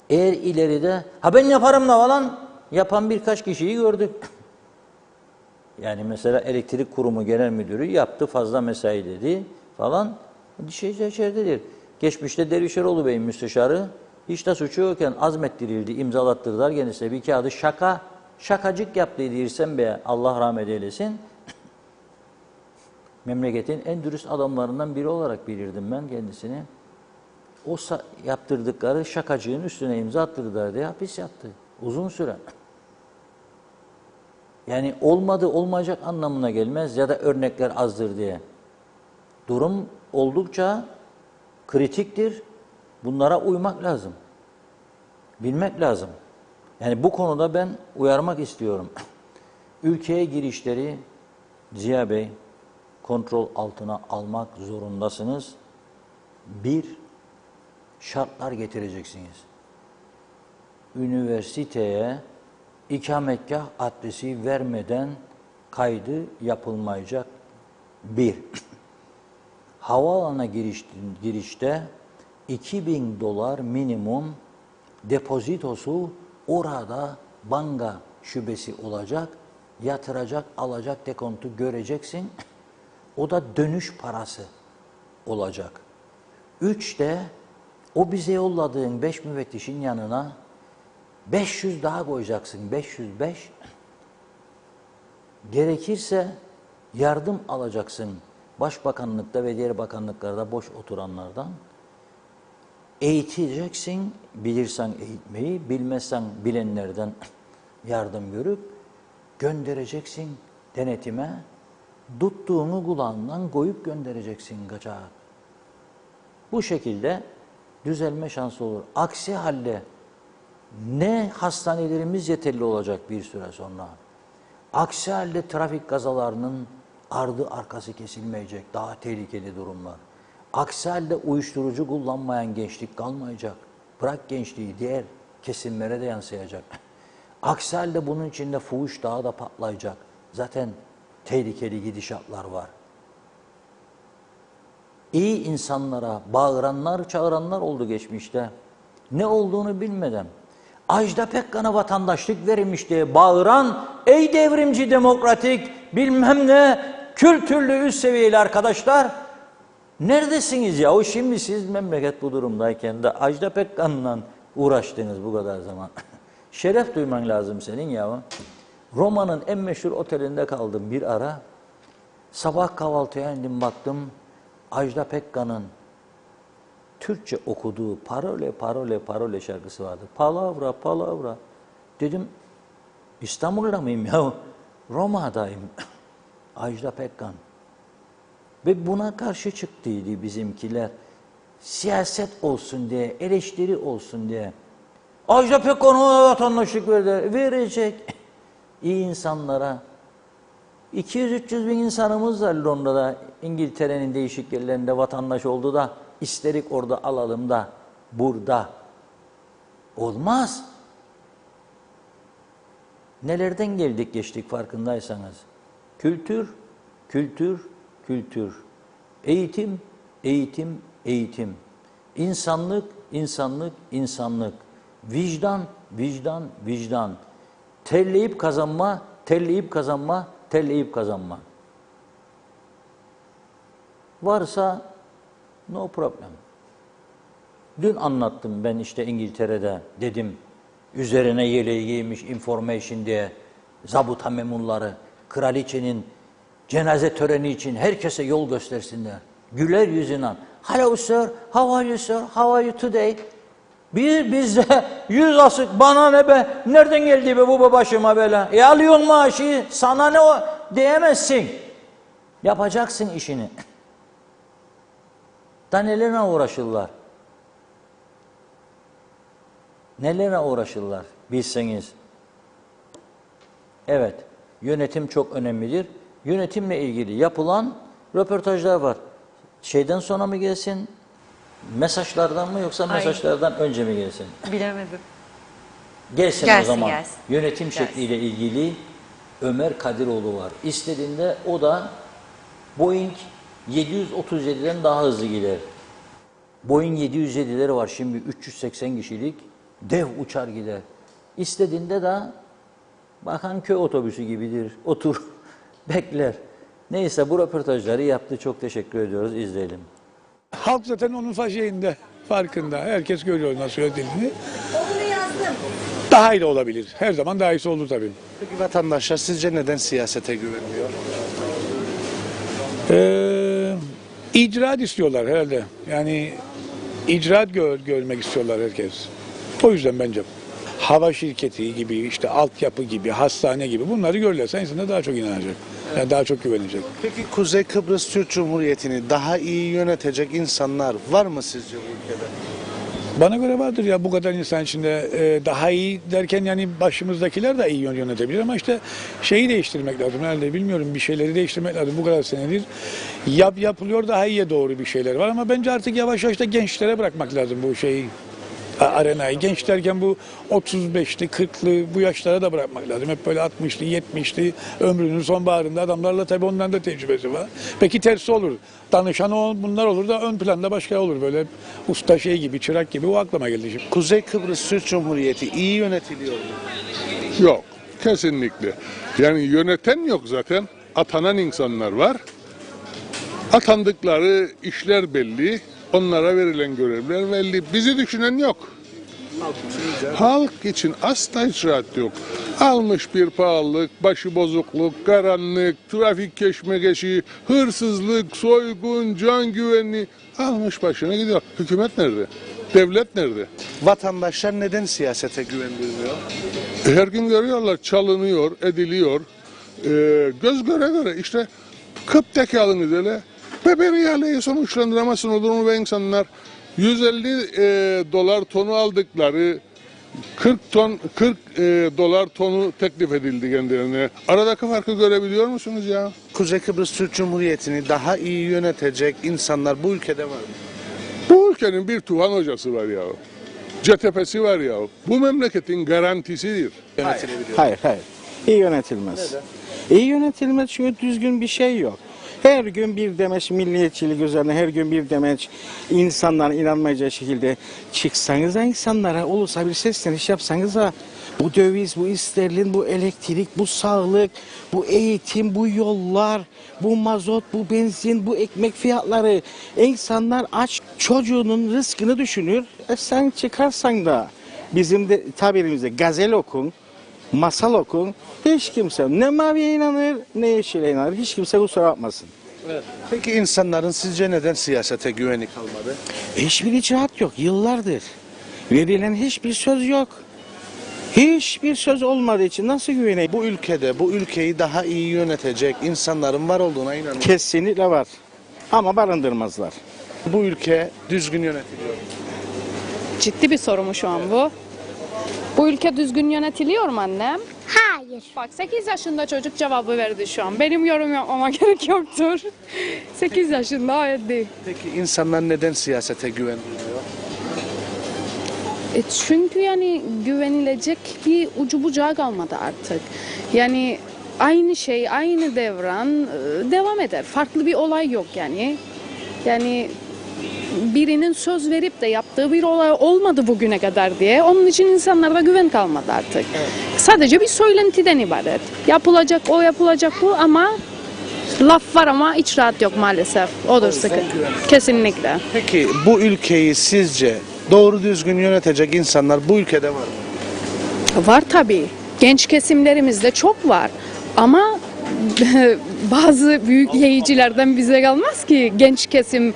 Eğer ileride, ha ben yaparım da falan, yapan birkaç kişiyi gördük. Yani mesela elektrik kurumu genel müdürü yaptı, fazla mesai dedi falan. İçeridedir. Geçmişte Dervişeroğlu Bey'in müsteşarı hiç de suçu yokken azmettirildi, imzalattırdılar kendisine bir kağıdı şakacık yaptıydı İrsen Bey'e, Allah rahmet eylesin. Memleketin en dürüst adamlarından biri olarak bilirdim ben kendisini. O yaptırdıkları şakacığın üstüne imza attırdılar diye hapis yattı. Uzun süre. Yani olmadı olmayacak anlamına gelmez ya da örnekler azdır diye. Durum oldukça kritiktir. Bunlara uymak lazım. Bilmek lazım. Yani bu konuda ben uyarmak istiyorum. Ülkeye girişleri Ziya Bey kontrol altına almak zorundasınız. Bir, şartlar getireceksiniz. Üniversiteye ikametgah adresi vermeden kaydı yapılmayacak. Bir, havaalanına girişte $2.000 minimum depozitosu orada banka şubesi olacak, yatıracak, alacak dekontu göreceksin. O da dönüş parası olacak. 3 de o bize yolladığın 5 müfettişin yanına 500 daha koyacaksın. 505. Gerekirse yardım alacaksın. Başbakanlıkta ve diğer bakanlıklarda boş oturanlardan. Eğiteceksin, bilirsen eğitmeyi, bilmezsen bilenlerden yardım görüp göndereceksin denetime. Tuttuğunu kulağından koyup göndereceksin kaçağa. Bu şekilde düzelme şansı olur. Aksi halde ne hastanelerimiz yeterli olacak bir süre sonra. Aksi halde trafik kazalarının ardı arkası kesilmeyecek, daha tehlikeli durumlar. Aksi halde uyuşturucu kullanmayan gençlik kalmayacak. Bırak gençliği, diğer kesimlere de yansıyacak. Aksi halde bunun içinde fuhuş daha da patlayacak. Zaten tehlikeli gidişatlar var. İyi insanlara bağıranlar, çağıranlar oldu geçmişte. Ne olduğunu bilmeden. Ajda Pekkan'a vatandaşlık verilmiş diye bağıran, ey devrimci demokratik bilmem ne kültürlü üst seviyeli arkadaşlar, neredesiniz ya? O şimdi siz memleket bu durumdayken de Ajda Pekkan'la uğraştınız bu kadar zaman. Şeref duyman lazım senin ya. Roma'nın en meşhur otelinde kaldım bir ara. Sabah kahvaltıya indim baktım. Ajda Pekkan'ın Türkçe okuduğu Parole Parole Parole şarkısı vardı. Palavra palavra. Dedim İstanbul'da mıyım ya? Roma'dayım. Ajda Pekkan. Ve buna karşı çıktıydı bizimkiler. Siyaset olsun diye, eleştiri olsun diye. Ajda Pekkan'a vatandaşlık verecek. İyi insanlara. 200-300 bin insanımız var Londra'da, İngiltere'nin değişik yerlerinde vatandaş oldu da isterik orada alalım da burada. Olmaz. Nelerden geldik geçtik farkındaysanız. Kültür, kültür, kültür. Eğitim, eğitim, eğitim. İnsanlık, insanlık, insanlık. Vicdan, vicdan, vicdan. Terleyip kazanma, terleyip kazanma, terleyip kazanma. Varsa no problem. Dün anlattım ben işte İngiltere'de dedim. Üzerine yeleği giymiş information diye zabıta memurları kraliçenin cenaze töreni için herkese yol göstersinler. Güler yüzüne. Hello sir, how are you sir, how are you today? Bizde yüz asık, bana ne be, nereden geldi be bu başıma böyle? Alıyorsun maaşı, sana ne o diyemezsin. Yapacaksın işini. Da nelerine uğraşırlar? Nelerine uğraşırlar bilseniz. Evet, yönetim çok önemlidir. Yönetimle ilgili yapılan röportajlar var. Şeyden sonra mı gelsin? Mesajlardan mı yoksa mesajlardan önce mi gelsin? Bilemedim. Gelsin o zaman. Gelsin. Yönetim şekliyle ilgili Ömer Kadiroğlu var. İstediğinde o da Boeing 737'den daha hızlı gider. Boeing 707'leri var şimdi 380 kişilik dev uçar gider. İstediğinde de bakan köy otobüsü gibidir. Otur, bekler. Neyse bu röportajları yaptı. Çok teşekkür ediyoruz. İzleyelim. Halk zaten onun şeyinde, farkında. Herkes görüyor nasıl ödediğini. Onu yazdım. Daha iyi de olabilir. Her zaman daha iyisi olur tabii. Peki vatandaşlar sizce neden siyasete güvenmiyor? İcraat istiyorlar herhalde. Yani icraat görmek istiyorlar herkes. O yüzden bence hava şirketi gibi, işte altyapı gibi, hastane gibi bunları görürlerse insanlar daha çok inanacak. Yani daha çok güvenecek. Peki Kuzey Kıbrıs Türk Cumhuriyeti'ni daha iyi yönetecek insanlar var mı sizce bu ülkede? Bana göre vardır ya bu kadar insan içinde daha iyi derken yani başımızdakiler de iyi yönetebilir ama işte şeyi değiştirmek lazım herhalde bilmiyorum bir şeyleri değiştirmek lazım bu kadar senedir yapılıyor daha iyiye doğru bir şeyler var ama bence artık yavaş yavaş da gençlere bırakmak lazım bu şeyi arenayı. Genç derken bu 35'li 40'lı bu yaşlara da bırakmak lazım. Hep böyle 60'lı 70'li ömrünün sonbaharında adamlarla tabii onların da tecrübesi var. Peki tersi olur. Danışan bunlar olur da ön planda başka olur. Böyle usta şey gibi, çırak gibi o aklıma geldi şimdi. Kuzey Kıbrıs Türk Cumhuriyeti iyi yönetiliyor mu? Yok, kesinlikle. Yani yöneten yok zaten. Atanan insanlar var. Atandıkları işler belli. Onlara verilen görevler belli. Bizi düşünen yok. Halk için asla icraat yok. Almış bir pahalılık, başıbozukluk, karanlık, trafik keşmekeşi, hırsızlık, soygun, can güvenliği almış başına gidiyor. Hükümet nerede? Devlet nerede? Vatandaşlar neden siyasete güven duymuyor? Her gün görüyorlar, çalınıyor, ediliyor. Göz göre göre işte Kıp'taki alınız öyle. Beber ihaleyi sonuçlandıramazsın olur mu be insanlar? 150 dolar tonu aldıkları 40 dolar tonu teklif edildi kendilerine. Aradaki farkı görebiliyor musunuz ya? Kuzey Kıbrıs Türk Cumhuriyeti'ni daha iyi yönetecek insanlar bu ülkede var mı? Bu ülkenin bir Tuhan hocası var ya. CTP'si var ya. Bu memleketin garantisidir. Yönetilebiliyor. Hayır. İyi yönetilmez. İyi yönetilmez çünkü düzgün bir şey yok. Her gün bir demeç milliyetçilik üzerine, her gün bir demeç insanların inanmayacağı şekilde çıksanız da insanlara olursa bir sesleniş yapsanız da bu döviz, bu sterlin, bu elektrik, bu sağlık, bu eğitim, bu yollar, bu mazot, bu benzin, bu ekmek fiyatları insanlar aç çocuğunun rızkını düşünür. Sen çıkarsan da bizim de tabirimizde gazel okun, masal okun. Hiç kimse ne maviye inanır ne yeşile inanır. Hiç kimse kusura bakmasın. Peki insanların sizce neden siyasete güveni kalmadı? Hiçbir icraat yok yıllardır. Verilen hiçbir söz yok. Hiçbir söz olmadığı için nasıl güveneyim? Bu ülkede bu ülkeyi daha iyi yönetecek insanların var olduğuna inanıyorum. Kesinlikle var. Ama barındırmazlar. Bu ülke düzgün yönetiliyor. Ciddi bir soru mu şu an bu? Bu ülke düzgün yönetiliyor mu annem? Hayır. Bak 8 yaşında çocuk cevabı verdi şu an. Benim yorum yapmama gerek yoktur. 8 yaşında verdi. Peki insanlar neden siyasete güven duymuyor? Çünkü yani güvenilecek bir ucu bucağı kalmadı artık. Yani aynı şey, aynı devran devam eder. Farklı bir olay yok yani. Yani birinin söz verip de yaptığı bir olay olmadı bugüne kadar diye. Onun için insanlarda güven kalmadı artık. Evet. Sadece bir söylentiden ibaret. Yapılacak o, yapılacak bu ama laf var ama icraat yok maalesef. Odur sıkıntı. Kesinlikle. Peki bu ülkeyi sizce doğru düzgün yönetecek insanlar bu ülkede var mı? Var tabii. Genç kesimlerimizde çok var. Ama bazı büyük yayıcılardan bize kalmaz ki genç kesim.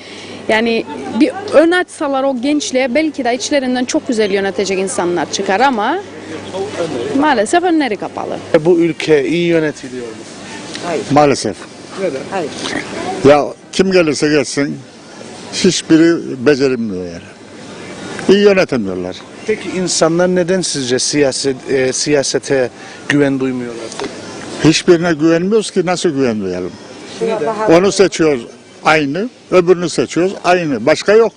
Yani bir ön açsalar o gençliğe belki de içlerinden çok güzel yönetecek insanlar çıkar ama maalesef önleri kapalı. Bu ülke iyi yönetiliyor mu? Maalesef. Neden? Ya kim gelirse gelsin hiçbiri beceremiyor yani. İyi yönetemiyorlar. Peki insanlar neden sizce siyasete güven duymuyor artık? Hiçbirine güvenmiyoruz ki nasıl güvenmeyelim? Onu seçiyoruz aynı, öbürünü seçiyoruz aynı. Başka yok.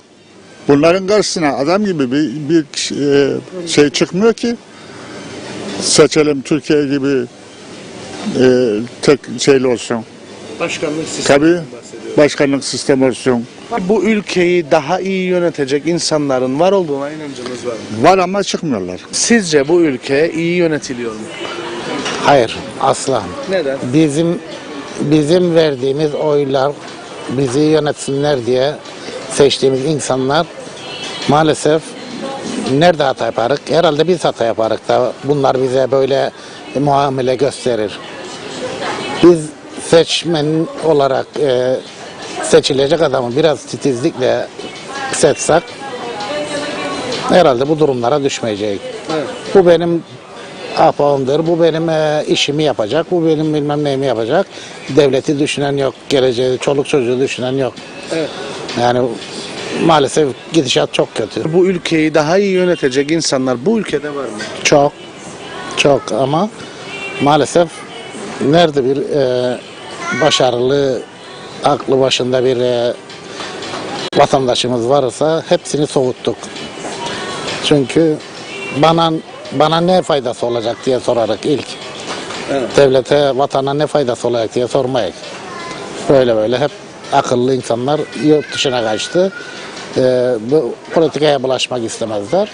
Bunların karşısına adam gibi bir şey çıkmıyor ki. Seçelim Türkiye gibi tek şeyli olsun. Başkanlık sisteminden Tabii bahsediyorum. başkanlık sistemi olsun. Bu ülkeyi daha iyi yönetecek insanların var olduğuna inancınız var mı? Var ama çıkmıyorlar. Sizce bu ülke iyi yönetiliyor mu? Hayır, asla. Neden? Bizim verdiğimiz oylar bizi yönetsinler diye seçtiğimiz insanlar maalesef nerede hata yaparız? Herhalde biz hata yaparız da bunlar bize böyle muamele gösterir. Biz seçmen olarak seçilecek adamı biraz titizlikle seçsek herhalde bu durumlara düşmeyecek. Evet. Bu benim ahbabımdır, bu benim işimi yapacak, bu benim bilmem neyimi yapacak. Devleti düşünen yok, geleceği, çoluk çocuğu düşünen yok. Evet. Yani maalesef gidişat çok kötü. Bu ülkeyi daha iyi yönetecek insanlar bu ülkede var mı? Çok ama maalesef nerede bir başarılı, aklı başında bir vatandaşımız varsa hepsini soğuttuk. Çünkü bana ne faydası olacak diye sorarak ilk. Evet. Devlete, vatana ne faydası olacak diye sormayız. Böyle hep akıllı insanlar yurt dışına kaçtı. Bu politikaya bulaşmak istemezler.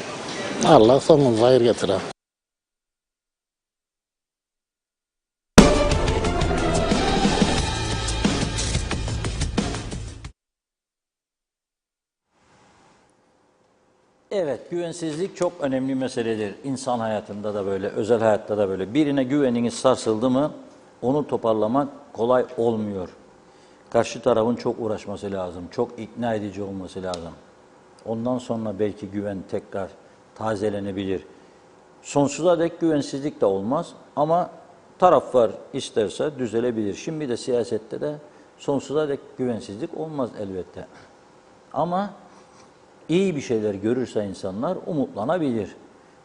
Allah sonumuza hayır getirir. Evet, güvensizlik çok önemli meseledir. İnsan hayatında da böyle, özel hayatta da böyle. Birine güveniniz sarsıldı mı onu toparlamak kolay olmuyor. Karşı tarafın çok uğraşması lazım, çok ikna edici olması lazım. Ondan sonra belki güven tekrar tazelenebilir. Sonsuza dek güvensizlik de olmaz ama taraflar isterse düzelebilir. Şimdi de siyasette de sonsuza dek güvensizlik olmaz elbette. Ama iyi bir şeyler görürse insanlar umutlanabilir.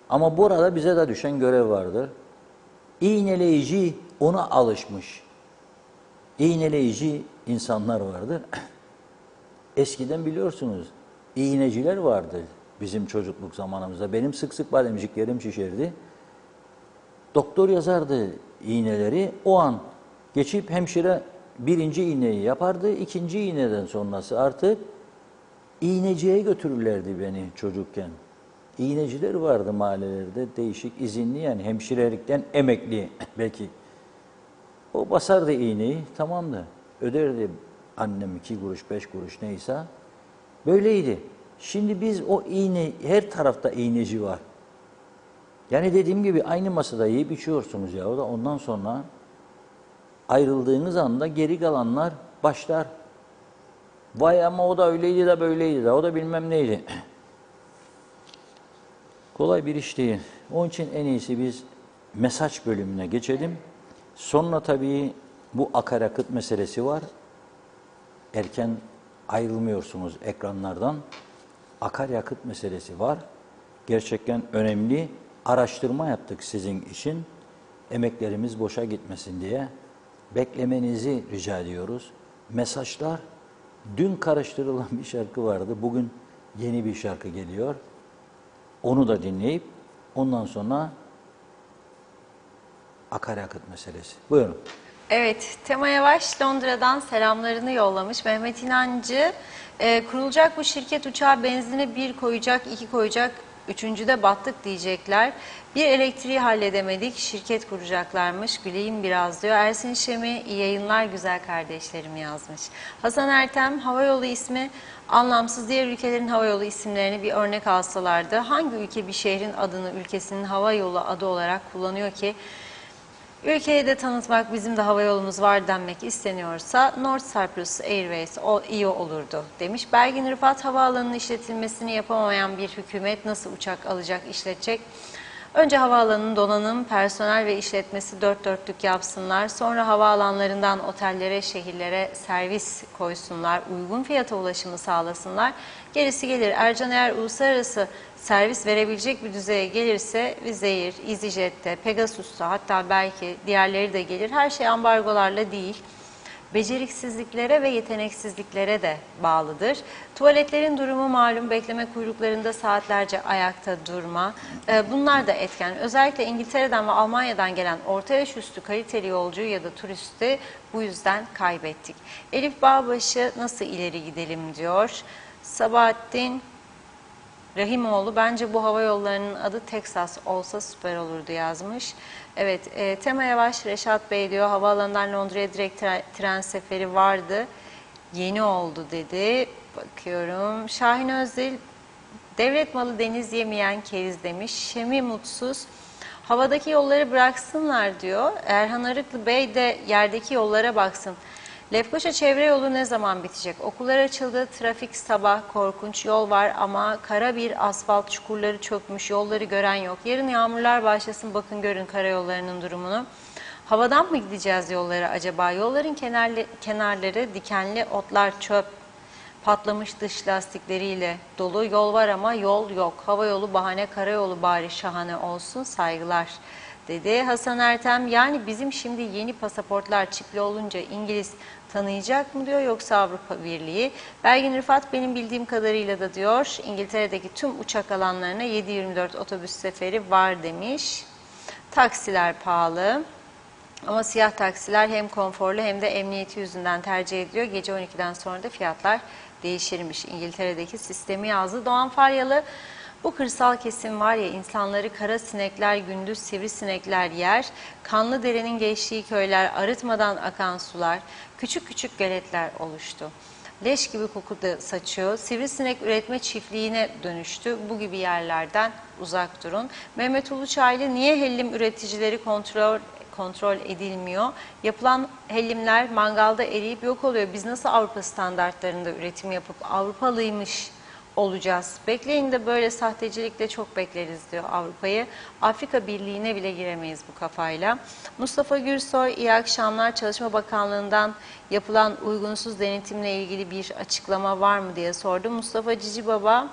Ama burada bize de düşen görev vardır. İğneleyici ona alışmış. İğneleyici insanlar vardır. Eskiden biliyorsunuz iğneciler vardı bizim çocukluk zamanımızda. Benim sık sık bademciklerim şişerdi. Doktor yazardı iğneleri. O an geçip hemşire birinci iğneyi yapardı. İkinci iğneden sonrası artık iğneciye götürürlerdi beni çocukken. İğneciler vardı mahallelerde, değişik izinli, yani hemşirelikten emekli belki. O basardı iğneyi, tamamdı. Öderdi annem 2 kuruş, 5 kuruş neyse. Böyleydi. Şimdi biz o iğne, her tarafta iğneci var. Yani dediğim gibi aynı masada yiyip içiyorsunuz ya. O da ondan sonra ayrıldığınız anda geri kalanlar başlar. Vay ama o da öyleydi de böyleydi de, o da bilmem neydi. Kolay bir iş değil. Onun için en iyisi biz mesaj bölümüne geçelim. Sonra tabii bu akaryakıt meselesi var. Erken ayrılmıyorsunuz ekranlardan. Akaryakıt meselesi var. Gerçekten önemli. Araştırma yaptık sizin için. Emeklerimiz boşa gitmesin diye. Beklemenizi rica ediyoruz. Mesajlar, dün karıştırılan bir şarkı vardı. Bugün yeni bir şarkı geliyor. Onu da dinleyip ondan sonra akaryakıt meselesi. Buyurun. Evet, Tema Yavaş Londra'dan selamlarını yollamış. Mehmet İnancı, kurulacak bu şirket uçağa benzine 1 koyacak, 2 koyacak, 3.'de battık diyecekler. Bir elektriği halledemedik, şirket kuracaklarmış, güleyim biraz diyor. Ersin Şemi, iyi yayınlar güzel kardeşlerim yazmış. Hasan Ertem, havayolu ismi anlamsız, diğer ülkelerin havayolu isimlerini bir örnek alsalardı. Hangi ülke bir şehrin adını ülkesinin havayolu adı olarak kullanıyor ki? Ülkeyi de tanıtmak, bizim de hava yolumuz var denmek isteniyorsa North Cyprus Airways iyi olurdu demiş. Belgin Rıfat, havaalanının işletilmesini yapamayan bir hükümet nasıl uçak alacak, işletecek? Önce havaalanının donanım, personel ve işletmesi dört dörtlük yapsınlar. Sonra havaalanlarından otellere, şehirlere servis koysunlar. Uygun fiyata ulaşımı sağlasınlar. Gerisi gelir. Ercan eğer uluslararası servis verebilecek bir düzeye gelirse Wizz, EasyJet'te, Pegasus'ta, hatta belki diğerleri de gelir. Her şey ambargolarla değil, beceriksizliklere ve yeteneksizliklere de bağlıdır. Tuvaletlerin durumu malum, bekleme kuyruklarında saatlerce ayakta durma. Bunlar da etken. Özellikle İngiltere'den ve Almanya'dan gelen orta yaş üstü kaliteli yolcuyu ya da turisti bu yüzden kaybettik. Elif Bağbaşı, nasıl ileri gidelim diyor. Sabahattin Rahimoğlu, bence bu hava yollarının adı Texas olsa süper olurdu yazmış. Evet, Tema Yavaş Reşat Bey diyor, havaalanından Londra'ya direkt tren seferi vardı. Yeni oldu dedi. Bakıyorum. Şahin Özdil, devlet malı deniz yemeyen keriz demiş. Şemi Mutsuz, havadaki yolları bıraksınlar diyor. Erhan Arıklı Bey de yerdeki yollara baksın. Lefkoşa çevre yolu ne zaman bitecek? Okullar açıldı, trafik sabah, korkunç yol var ama kara bir asfalt, çukurları çökmüş, yolları gören yok. Yarın yağmurlar başlasın, bakın görün karayollarının durumunu. Havadan mı gideceğiz yollara acaba? Yolların kenarları dikenli otlar, çöp, patlamış dış lastikleriyle dolu. Yol var ama yol yok. Hava yolu bahane, karayolu bari şahane olsun, saygılar dedi. Hasan Ertem, yani bizim şimdi yeni pasaportlar çipli olunca İngiliz tanıyacak mı diyor, yoksa Avrupa Birliği. Belgin Rıfat, benim bildiğim kadarıyla da diyor İngiltere'deki tüm uçak alanlarına 7/24 otobüs seferi var demiş. Taksiler pahalı ama siyah taksiler hem konforlu hem de emniyeti yüzünden tercih ediliyor. Gece 12'den sonra da fiyatlar değişirmiş. İngiltere'deki sistemi yazdı. Doğan Faryalı, bu kırsal kesim var ya, insanları kara sinekler, gündüz sivrisinekler yer, kanlı derenin geçtiği köyler, arıtmadan akan sular, küçük küçük göletler oluştu. Leş gibi koku da saçıyor, sivrisinek üretme çiftliğine dönüştü. Bu gibi yerlerden uzak durun. Mehmet Uluçaylı, niye hellim üreticileri kontrol edilmiyor? Yapılan hellimler mangalda eriyip yok oluyor. Biz nasıl Avrupa standartlarında üretim yapıp Avrupalıymış olacağız. Bekleyin de böyle sahtecilikle çok bekleriz diyor Avrupa'yı. Afrika Birliği'ne bile giremeyiz bu kafayla. Mustafa Gürsoy, iyi akşamlar. Çalışma Bakanlığı'ndan yapılan uygunsuz denetimle ilgili bir açıklama var mı diye sordu. Mustafa Cici Baba,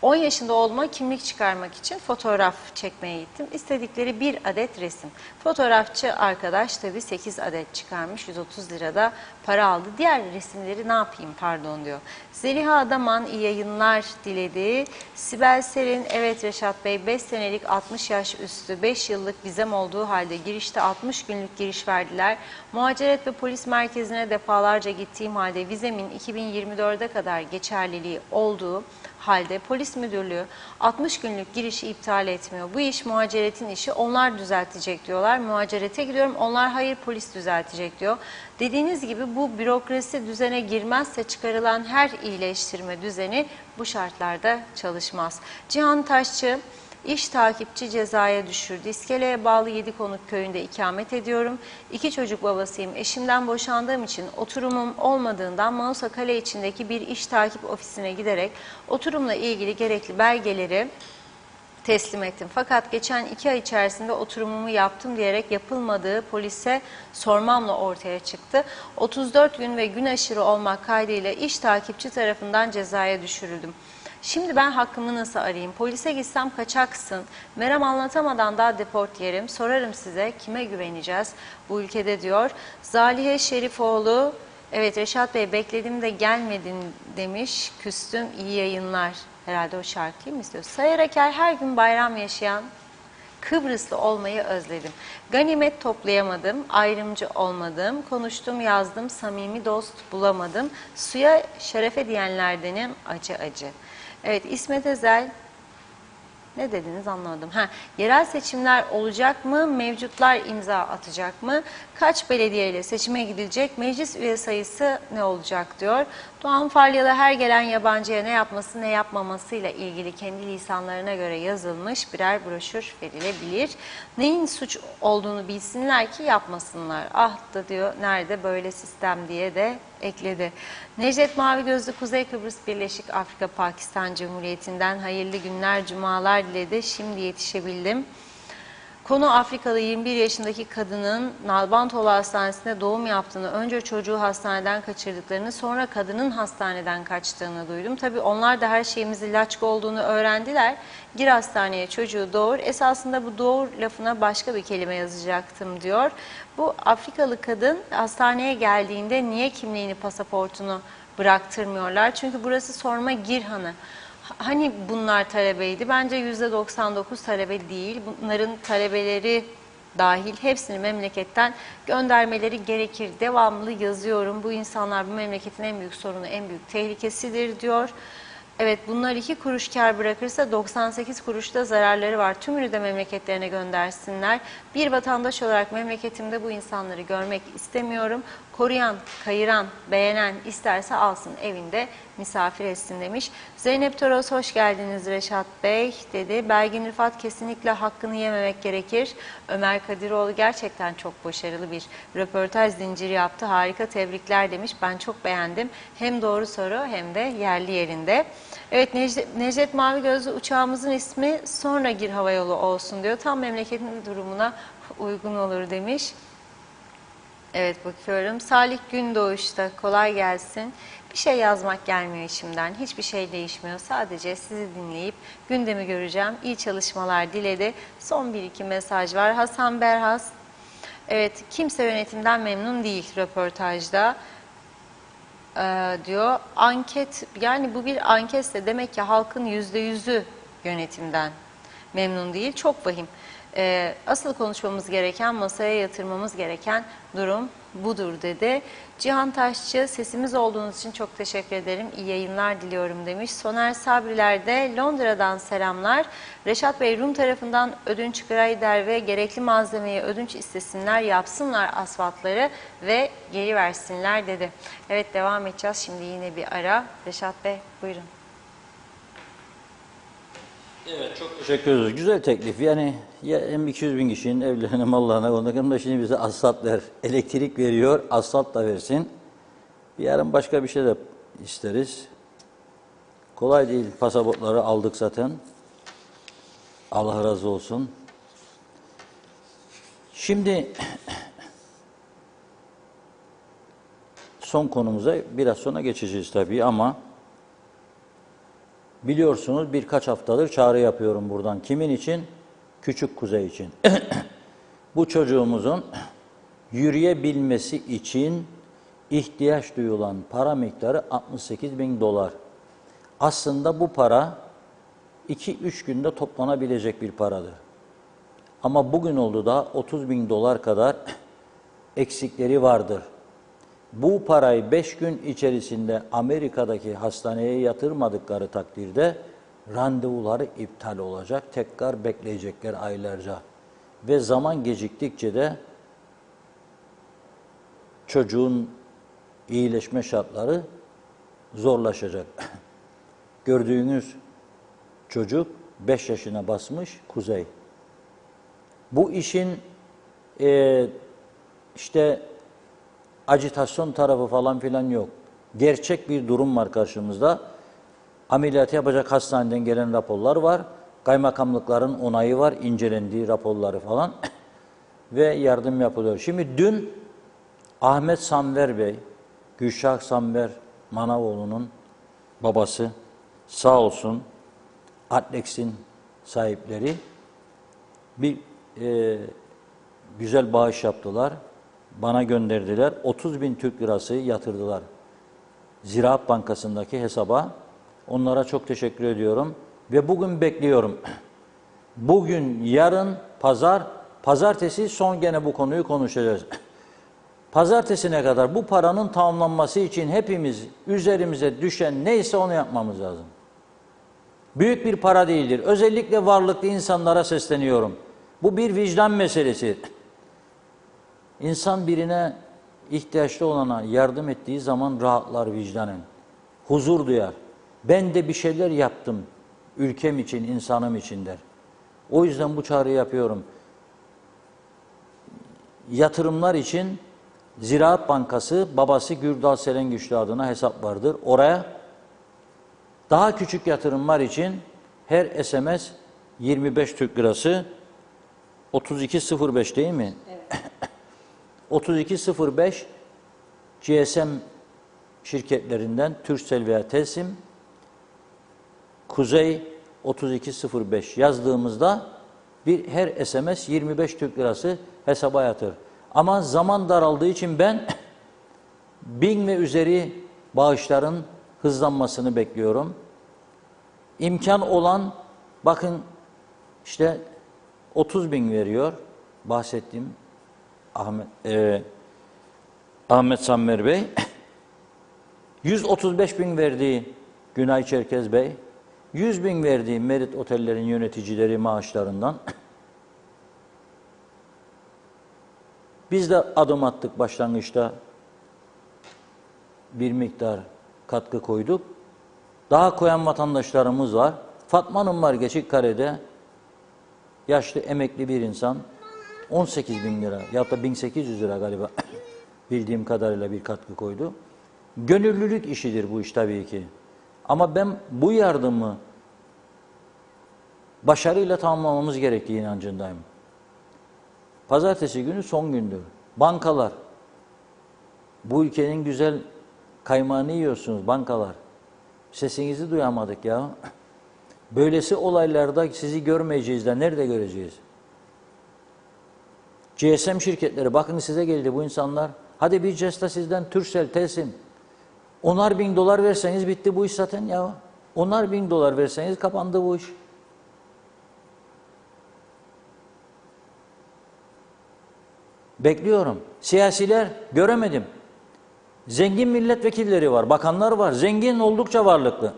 10 yaşında oğluma kimlik çıkarmak için fotoğraf çekmeye gittim. İstedikleri bir adet resim. Fotoğrafçı arkadaş tabii 8 adet çıkarmış. 130 lirada para aldı. Diğer resimleri ne yapayım pardon diyor. Zeliha Adaman iyi yayınlar diledi. Sibel Serin, evet Reşat Bey 5 senelik 60 yaş üstü 5 yıllık vizem olduğu halde girişte 60 günlük giriş verdiler. Muhaciret ve polis merkezine defalarca gittiğim halde vizemin 2024'e kadar geçerliliği olduğu halde polis müdürlüğü 60 günlük girişi iptal etmiyor. Bu iş muhaciretin işi, onlar düzeltecek diyorlar. Muhacirete gidiyorum, onlar hayır polis düzeltecek diyor. Dediğiniz gibi bu bürokrasi düzene girmezse çıkarılan her iyileştirme düzeni bu şartlarda çalışmaz. Cihan Taşçı, İş takipçi cezaya düşürdü. İskele'ye bağlı Yedikonuk köyünde ikamet ediyorum. 2 çocuk babasıyım. Eşimden boşandığım için oturumum olmadığından Manisa Kale içindeki bir iş takip ofisine giderek oturumla ilgili gerekli belgeleri teslim ettim. Fakat geçen 2 ay içerisinde oturumumu yaptım diyerek yapılmadığı polise sormamla ortaya çıktı. 34 gün ve gün aşırı olmak kaydıyla iş takipçi tarafından cezaya düşürüldüm. Şimdi ben hakkımı nasıl arayayım? Polise gitsem kaçaksın. Meram anlatamadan daha deport yerim. Sorarım size kime güveneceğiz bu ülkede diyor. Zalihe Şerifoğlu, evet Reşat Bey bekledim de gelmedin demiş. Küstüm iyi yayınlar. Herhalde o şarkıyı mı istiyor? Sayar Aker, her gün bayram yaşayan Kıbrıslı olmayı özledim. Ganimet toplayamadım, ayrımcı olmadım, konuştum, yazdım, samimi dost bulamadım. Suya şerefe diyenlerdenim acı acı. Evet, İsmet Ezel, ne dediniz anlamadım. Yerel seçimler olacak mı? Mevcutlar imza atacak mı? Kaç belediyeyle seçime gidilecek? Meclis üye sayısı ne olacak diyor. Doğan Falyalı, her gelen yabancıya ne yapması ne yapmamasıyla ilgili kendi lisanlarına göre yazılmış birer broşür verilebilir. Neyin suç olduğunu bilsinler ki yapmasınlar. Ah da diyor nerede böyle sistem diye de ekledi. Necdet Mavi Gözlü, Kuzey Kıbrıs Birleşik Afrika Pakistan Cumhuriyeti'nden hayırlı günler, cumalar diledi. Şimdi yetişebildim. Konu Afrikalı 21 yaşındaki kadının Nalbantoğlu Hastanesi'nde doğum yaptığını, önce çocuğu hastaneden kaçırdıklarını, sonra kadının hastaneden kaçtığını duydum. Tabii onlar da her şeyimizin laçka olduğunu öğrendiler. Gir hastaneye çocuğu doğur. Esasında bu doğur lafına başka bir kelime yazacaktım diyor. Bu Afrikalı kadın hastaneye geldiğinde niye kimliğini, pasaportunu bıraktırmıyorlar? Çünkü burası sorma Girhan'ı. Hani bunlar talebeydi? Bence %99 talebe değil. Bunların talebeleri dahil hepsini memleketten göndermeleri gerekir. Devamlı yazıyorum. Bu insanlar bu memleketin en büyük sorunu, en büyük tehlikesidir diyor. Evet, bunlar 2 kuruş kar bırakırsa 98 kuruşta zararları var. Tümünü de memleketlerine göndersinler. Bir vatandaş olarak memleketimde bu insanları görmek istemiyorum. Koruyan, kayıran, beğenen isterse alsın evinde misafir etsin demiş. Zeynep Toros, hoş geldiniz Reşat Bey dedi. Belgin Rıfat, kesinlikle hakkını yememek gerekir. Ömer Kadiroğlu gerçekten çok başarılı bir röportaj zinciri yaptı. Harika, tebrikler demiş. Ben çok beğendim. Hem doğru soru hem de yerli yerinde. Evet, Necdet Mavi Gözlü, uçağımızın ismi sonra Gir Havayolu olsun diyor. Tam memleketin durumuna uygun olur demiş. Evet, bakıyorum. Salih Gündoğuş'ta kolay gelsin. Bir şey yazmak gelmiyor içimden. Hiçbir şey değişmiyor. Sadece sizi dinleyip gündemi göreceğim. İyi çalışmalar diledi. Son 1-2 mesaj var. Hasan Berhas. Evet, kimse yönetimden memnun değil röportajda diyor. Anket, yani bu bir anketse demek ki halkın %100'ü yönetimden memnun değil. Çok vahim. Asıl konuşmamız gereken, masaya yatırmamız gereken durum budur dedi. Cihan Taşçı, sesimiz olduğunuz için çok teşekkür ederim. İyi yayınlar diliyorum demiş. Soner Sabriler de Londra'dan selamlar. Reşat Bey, Rum tarafından ödünç Graider ve gerekli malzemeyi ödünç istesinler, yapsınlar asfaltları ve geri versinler dedi. Evet, devam edeceğiz. Şimdi yine bir ara. Reşat Bey buyurun. Evet, çok teşekkür ederiz. Güzel teklif. Yani ya hem 200 bin kişinin evlerine, mallarına, onların da şimdi bize asfalt ver. Elektrik veriyor, asfalt da versin. Yarın başka bir şey de isteriz. Kolay değil. Pasaportları aldık zaten. Allah razı olsun. Şimdi son konumuza biraz sonra geçeceğiz tabii ama biliyorsunuz birkaç haftadır çağrı yapıyorum buradan. Kimin için? Küçük Kuzey için. Bu çocuğumuzun yürüyebilmesi için ihtiyaç duyulan para miktarı 68.000 dolar. Aslında bu para 2-3 günde toplanabilecek bir paradır. Ama bugün oldu da 30.000 dolar kadar eksikleri vardır. Bu parayı 5 gün içerisinde Amerika'daki hastaneye yatırmadıkları takdirde randevuları iptal olacak. Tekrar bekleyecekler aylarca. Ve zaman geciktikçe de çocuğun iyileşme şartları zorlaşacak. Gördüğünüz çocuk 5 yaşına basmış Kuzey. Bu işin işte ajitasyon tarafı falan filan yok. Gerçek bir durum var karşımızda. Ameliyatı yapacak hastaneden gelen raporlar var. Kaymakamlıkların onayı var, incelendiği raporları falan. Ve yardım yapılıyor. Şimdi dün Ahmet Samver Bey, Gülşah Samver Manavoğlu'nun babası sağ olsun Atlex'in sahipleri bir güzel bağış yaptılar. Bana gönderdiler. 30.000 Türk lirası yatırdılar. Ziraat Bankası'ndaki hesaba. Onlara çok teşekkür ediyorum. Ve bugün bekliyorum. Bugün, yarın, pazartesi son gene bu konuyu konuşacağız. Pazartesine kadar bu paranın tamamlanması için hepimiz üzerimize düşen neyse onu yapmamız lazım. Büyük bir para değildir. Özellikle varlıklı insanlara sesleniyorum. Bu bir vicdan meselesi. İnsan birine ihtiyaçlı olana yardım ettiği zaman rahatlar vicdanen. Huzur duyar. Ben de bir şeyler yaptım. Ülkem için, insanım için der. O yüzden bu çağrıyı yapıyorum. Yatırımlar için Ziraat Bankası, babası Gürdal Serengüçlü adına hesap vardır. Oraya daha küçük yatırımlar için her SMS 25 Türk lirası 3205 değil mi? Evet. 3205 GSM şirketlerinden Turkcell veya Telsim, Kuzey 3205 yazdığımızda her SMS 25 Türk lirası hesaba yatır. Ama zaman daraldığı için ben 1000 ve üzeri bağışların hızlanmasını bekliyorum. İmkan olan bakın işte 30.000 veriyor bahsettiğim Ahmet Sammer Bey. 135.000 verdiği Günay Çerkez Bey. 100.000 verdiği Merit Otellerin yöneticileri maaşlarından. Biz de adım attık başlangıçta. Bir miktar katkı koyduk. Daha koyan vatandaşlarımız var. Fatma Hanım var Geçikkare'de. Yaşlı emekli bir insan. 18.000 lira ya da 1.800 lira galiba bildiğim kadarıyla bir katkı koydu. Gönüllülük işidir bu iş tabii ki. Ama ben bu yardımı başarıyla tamamlamamız gerektiği inancındayım. Pazartesi günü son gündür. Bankalar, bu ülkenin güzel kaymağını yiyorsunuz bankalar. Sesinizi duyamadık ya. Böylesi olaylarda sizi görmeyeceğiz de nerede göreceğiz? GSM şirketleri, bakın size geldi bu insanlar. Hadi bir cesta sizden Turkcell, Telsim. 10.000 dolar verseniz bitti bu iş zaten ya. 10.000 dolar verseniz kapandı bu iş. Bekliyorum. Siyasiler göremedim. Zengin milletvekilleri var, bakanlar var. Zengin, oldukça varlıklı.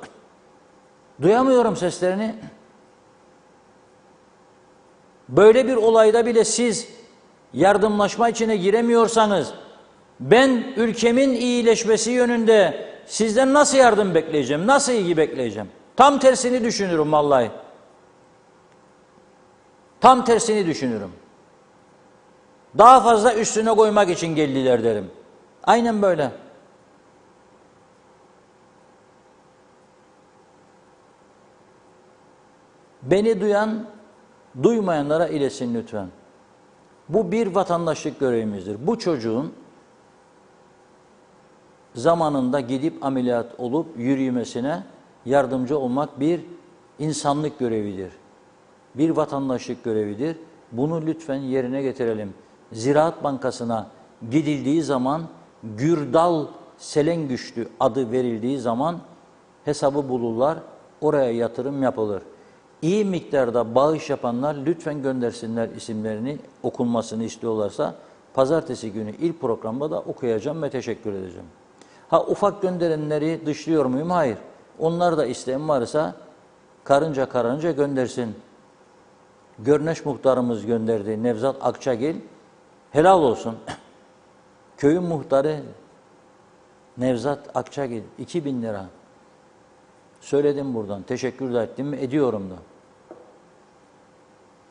Duyamıyorum seslerini. Böyle bir olayda bile siz yardımlaşma içine giremiyorsanız ben ülkemin iyileşmesi yönünde sizden nasıl yardım bekleyeceğim? Nasıl ilgi bekleyeceğim? Tam tersini düşünürüm vallahi. Tam tersini düşünürüm. Daha fazla üstüne koymak için geldiler derim. Aynen böyle. Beni duyan, duymayanlara iletsin lütfen. Bu bir vatandaşlık görevimizdir. Bu çocuğun zamanında gidip ameliyat olup yürümesine yardımcı olmak bir insanlık görevidir. Bir vatandaşlık görevidir. Bunu lütfen yerine getirelim. Ziraat Bankası'na gidildiği zaman Gürdal Selengüşlü adı verildiği zaman hesabı bulurlar, oraya yatırım yapılır. İyi miktarda bağış yapanlar lütfen göndersinler isimlerini, okunmasını istiyorlarsa pazartesi günü ilk programda da okuyacağım ve teşekkür edeceğim. Ha ufak gönderenleri dışlıyor muyum? Hayır. Onlar da isteyen varsa karınca göndersin. Görneş muhtarımız gönderdi, Nevzat Akçagil. Helal olsun. Köyün muhtarı Nevzat Akçagil 2000 lira. Söyledim buradan. Teşekkür de ettim mi? Ediyorum da.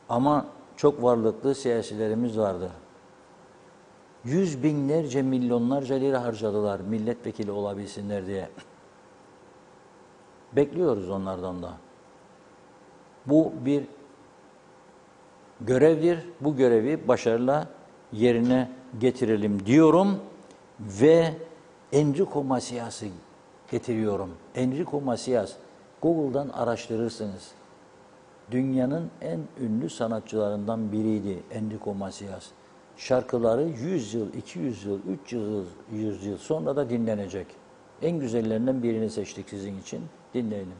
Ama çok varlıklı siyasilerimiz vardır. Yüz binlerce, milyonlarca lira harcadılar milletvekili olabilsinler diye. Bekliyoruz onlardan da. Bu bir görevdir. Bu görevi başarıyla yerine getirelim diyorum ve Enrico Macias'ı getiriyorum. Enrico Macias, Google'dan araştırırsınız. Dünyanın en ünlü sanatçılarından biriydi Enrico Macias. Şarkıları 100 yıl, 200 yıl, 300 yıl sonra da dinlenecek. En güzellerinden birini seçtik sizin için. Dinleyelim.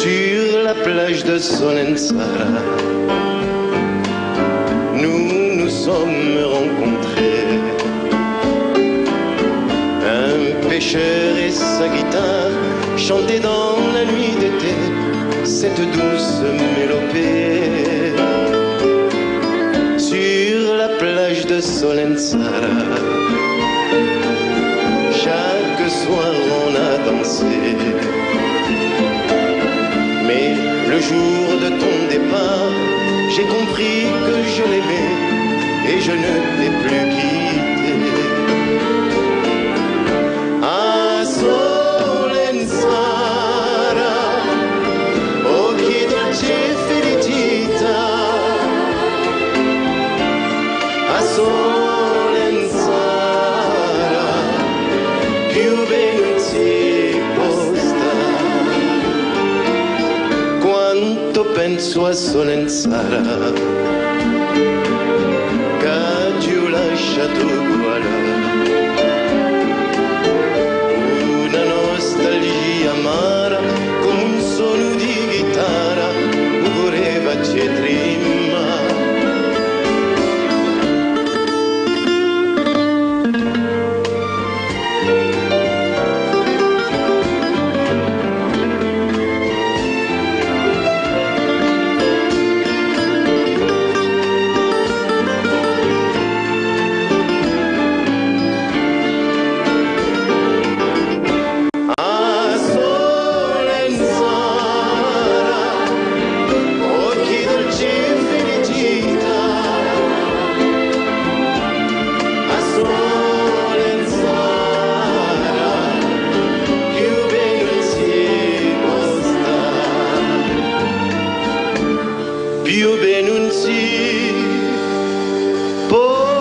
Sur la plage de Solensara, nous nous sommes rencontrés. Un pêcheur et sa guitare chantaient dans la nuit d'été cette douce mélopée. Sur la plage de Solensara, chaque soir on a dansé. Mais le jour de ton départ, j'ai compris que je l'aimais et je ne t'ai plus quitté. A Solensara, oh che dolce felicità. A Solensara, più ben si posta. Quanto penso a Solensara, che ti ho lasciato qua là. Una nostalgia amara come un suono di chitarra voleva ci trima. Più ben non si posta.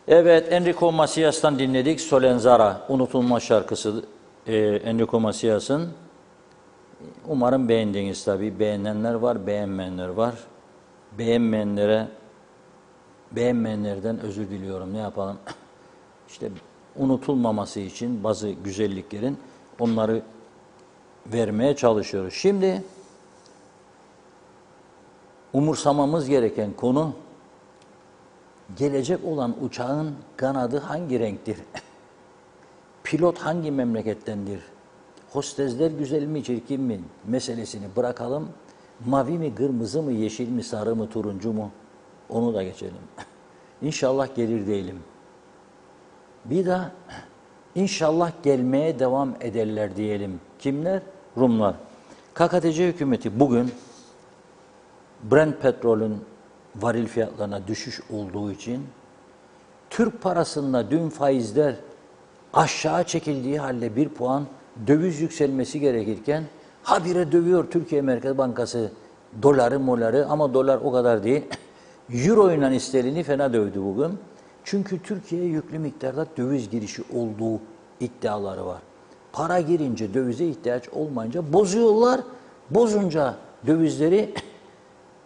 Evet, Enrico Macias'tan dinledik. Solenzara, unutulmaz şarkısı Enrico Macias'ın. Umarım beğendiniz tabii. Beğenenler var, beğenmeyenler var. Beğenmeyenlerden özür diliyorum. Ne yapalım? İşte unutulmaması için bazı güzelliklerin onları vermeye çalışıyoruz. Şimdi umursamamız gereken konu gelecek olan uçağın kanadı hangi renktir? pilot hangi memlekettendir, hostesler güzel mi çirkin mi meselesini bırakalım. Mavi mi, kırmızı mı, yeşil mi, sarı mı, turuncu mu? Onu da geçelim. İnşallah gelir değilim. Bir de inşallah gelmeye devam ederler diyelim. Kimler? Rumlar. KKTC hükümeti bugün Brent petrolün varil fiyatlarına düşüş olduğu için Türk parasında dün faizler aşağı çekildiği halde 1 puan döviz yükselmesi gerekirken habire dövüyor Türkiye Merkez Bankası doları moları ama dolar o kadar değil. Euro ile sterlini fena dövdü bugün. Çünkü Türkiye'ye yüklü miktarda döviz girişi olduğu iddiaları var. Para girince dövize ihtiyaç olmayınca bozuyorlar. Bozunca dövizleri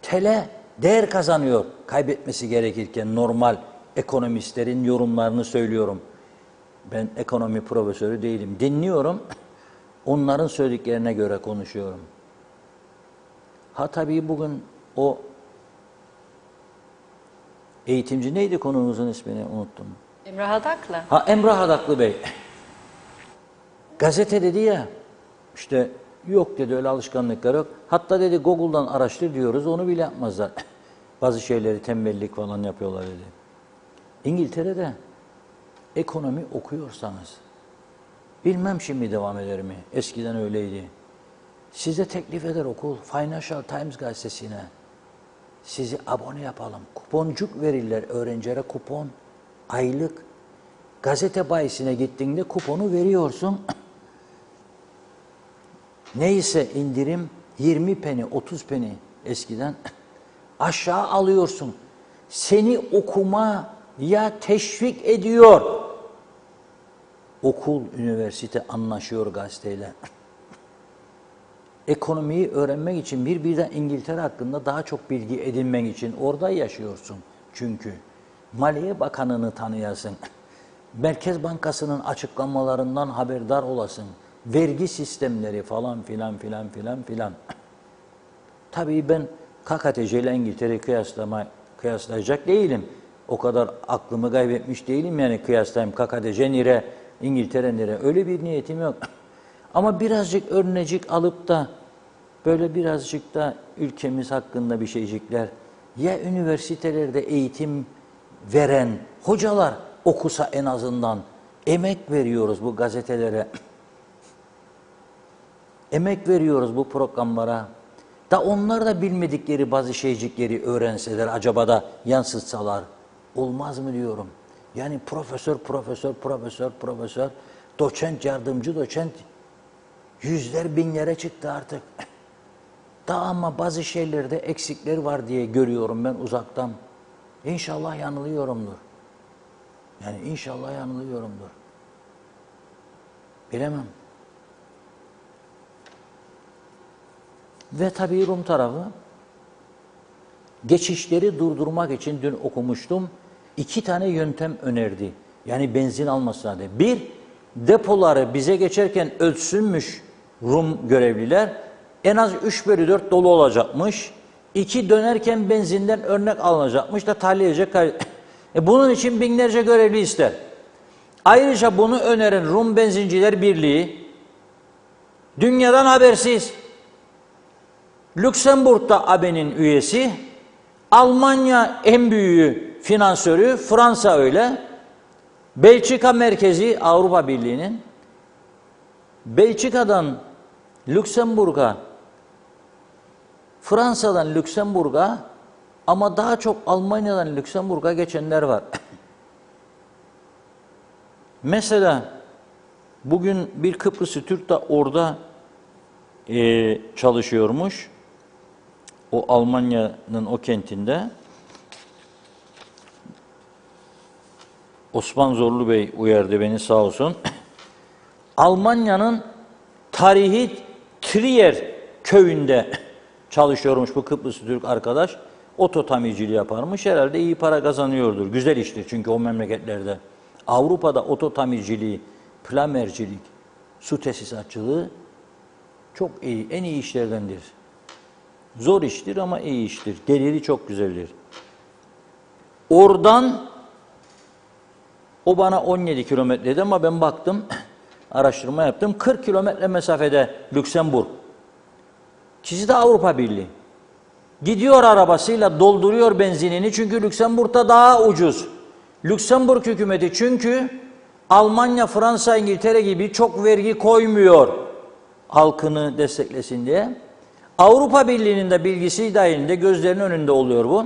TL değer kazanıyor. Kaybetmesi gerekirken normal ekonomistlerin yorumlarını söylüyorum. Ben ekonomi profesörü değilim. Dinliyorum. Onların söylediklerine göre konuşuyorum. Ha tabii bugün o eğitimci neydi konumuzun ismini unuttum. Emrah Hadaklı. Ha Emrah Hadaklı Bey. Gazete dedi ya işte yok dedi öyle alışkanlıklar yok. Hatta dedi Google'dan araştır diyoruz onu bile yapmazlar. Bazı şeyleri tembellik falan yapıyorlar dedi. İngiltere'de ekonomi okuyorsanız bilmem şimdi devam eder mi? Eskiden öyleydi. Size teklif eder okul Financial Times gazetesine. Sizi abone yapalım. Kuponcuk verirler öğrencilere kupon. Aylık. Gazete bayisine gittiğinde kuponu veriyorsun. Neyse indirim 20 peni 30 peni eskiden aşağı alıyorsun. Seni okumaya teşvik ediyor. Okul, üniversite anlaşıyor gazeteyle. Ekonomiyi öğrenmek için bir de İngiltere hakkında daha çok bilgi edinmek için orada yaşıyorsun. Çünkü Maliye Bakanı'nı tanıyasın. Merkez Bankası'nın açıklamalarından haberdar olasın. Vergi sistemleri falan filan. Tabii ben KKTC ile İngiltere'yi kıyaslayacak değilim. O kadar aklımı kaybetmiş değilim yani kıyaslayayım KKTC nire, İngiltere nire. Öyle bir niyetim yok. Ama birazcık örnecik alıp da böyle birazcık da ülkemiz hakkında bir şeycikler ya üniversitelerde eğitim veren hocalar okusa en azından emek veriyoruz bu gazetelere. Emek veriyoruz bu programlara. Da onlar da bilmedikleri bazı şeycikleri öğrenseler acaba da yansıtsalar olmaz mı diyorum. Yani profesör, doçent, yardımcı doçent yüzler binlere çıktı artık. Da ama bazı şeylerde eksikler var diye görüyorum ben uzaktan. İnşallah yanılıyorumdur. Yani inşallah yanılıyorumdur. Bilemem. Ve tabii Rum tarafı geçişleri durdurmak için dün okumuştum. 2 tane yöntem önerdi. Yani benzin almasına de. Bir, depoları bize geçerken ölçsünmüş Rum görevliler. En az 3/4 dolu olacakmış. 2, dönerken benzinden örnek alınacakmış da tahliye edecek. Bunun için binlerce görevli ister. Ayrıca bunu öneren Rum Benzinciler Birliği dünyadan habersiz. Lüksemburg'da AB'nin üyesi, Almanya en büyüğü finansörü, Fransa öyle, Belçika merkezi Avrupa Birliği'nin, Belçika'dan Lüksemburg'a, Fransa'dan Lüksemburg'a ama daha çok Almanya'dan Lüksemburg'a geçenler var. Mesela bugün bir Kıbrıslı Türk de orada çalışıyormuş. O Almanya'nın o kentinde. Osman Zorlu Bey uyardı beni sağ olsun. Almanya'nın tarihi Trier köyünde çalışıyormuş bu Kıbrıslı Türk arkadaş. Oto tamirciliği yaparmış. Herhalde iyi para kazanıyordur. Güzel iştir çünkü o memleketlerde. Avrupa'da oto tamirciliği, plamercilik, su tesisatçılığı çok iyi, en iyi işlerdendir. Zor iştir ama iyi iştir. Geliri çok güzeldir. Oradan o bana 17 kilometreydi ama ben baktım araştırma yaptım. 40 kilometre mesafede Lüksemburg. İkisi de Avrupa Birliği. Gidiyor arabasıyla dolduruyor benzinini çünkü Lüksemburg'da daha ucuz. Lüksemburg hükümeti çünkü Almanya, Fransa, İngiltere gibi çok vergi koymuyor halkını desteklesin diye. Avrupa Birliği'nin de bilgisi dahilinde gözlerinin önünde oluyor bu.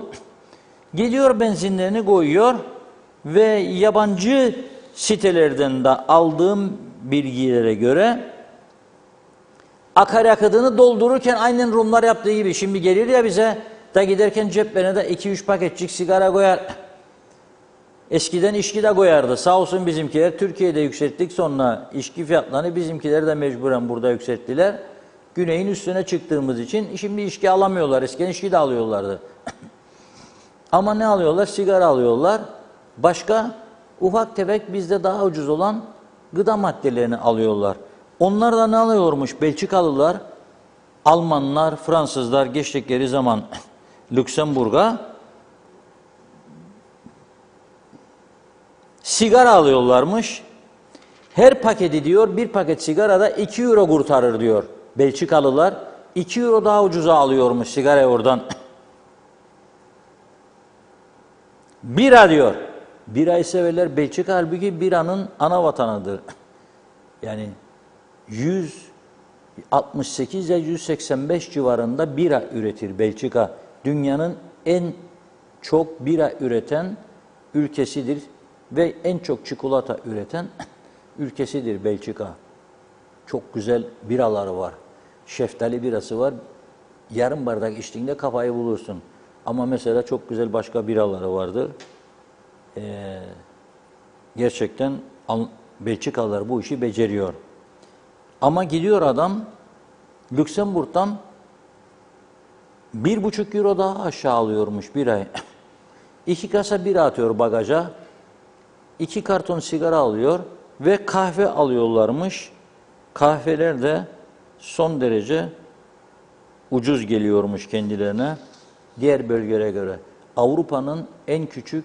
Gidiyor benzinlerini koyuyor ve yabancı sitelerden de aldığım bilgilere göre akaryakıtını doldururken aynen Rumlar yaptığı gibi şimdi gelir ya bize da giderken ceplerine de 2-3 paketçik sigara koyar. Eskiden içki de koyardı. Sağ olsun bizimkiler Türkiye'de yükselttik sonra içki fiyatlarını bizimkiler de mecburen burada yükselttiler. Güneyin üstüne çıktığımız için şimdi içki alamıyorlar. Eskiden içki de alıyorlardı. Ama ne alıyorlar? Sigara alıyorlar. Başka ufak tefek bizde daha ucuz olan gıda maddelerini alıyorlar. Onlar da ne alıyormuş? Belçikalılar, Almanlar, Fransızlar geçtikleri zaman Lüksemburg'a sigara alıyorlarmış. Her paketi diyor bir paket sigarada 2 euro kurtarır diyor. Belçikalılar 2 euro daha ucuza alıyormuş sigarayı oradan. Bira diyor. Birayı severler. Belçika halbuki biranın ana vatanıdır. Yani 168 ile 185 civarında bira üretir Belçika. Dünyanın en çok bira üreten ülkesidir ve en çok çikolata üreten ülkesidir Belçika. Çok güzel biraları var. Şeftali birası var. Yarım bardak içtiğinde kafayı bulursun. Ama mesela çok güzel başka biraları vardır. Gerçekten Belçikalılar bu işi beceriyor. Ama gidiyor adam Lüksemburg'dan 1,5 euro daha aşağı alıyormuş bir ay. 2 kasa bira atıyor bagaja. 2 karton sigara alıyor ve kahve alıyorlarmış. Kahveler de son derece ucuz geliyormuş kendilerine diğer bölgelere göre. Avrupa'nın en küçük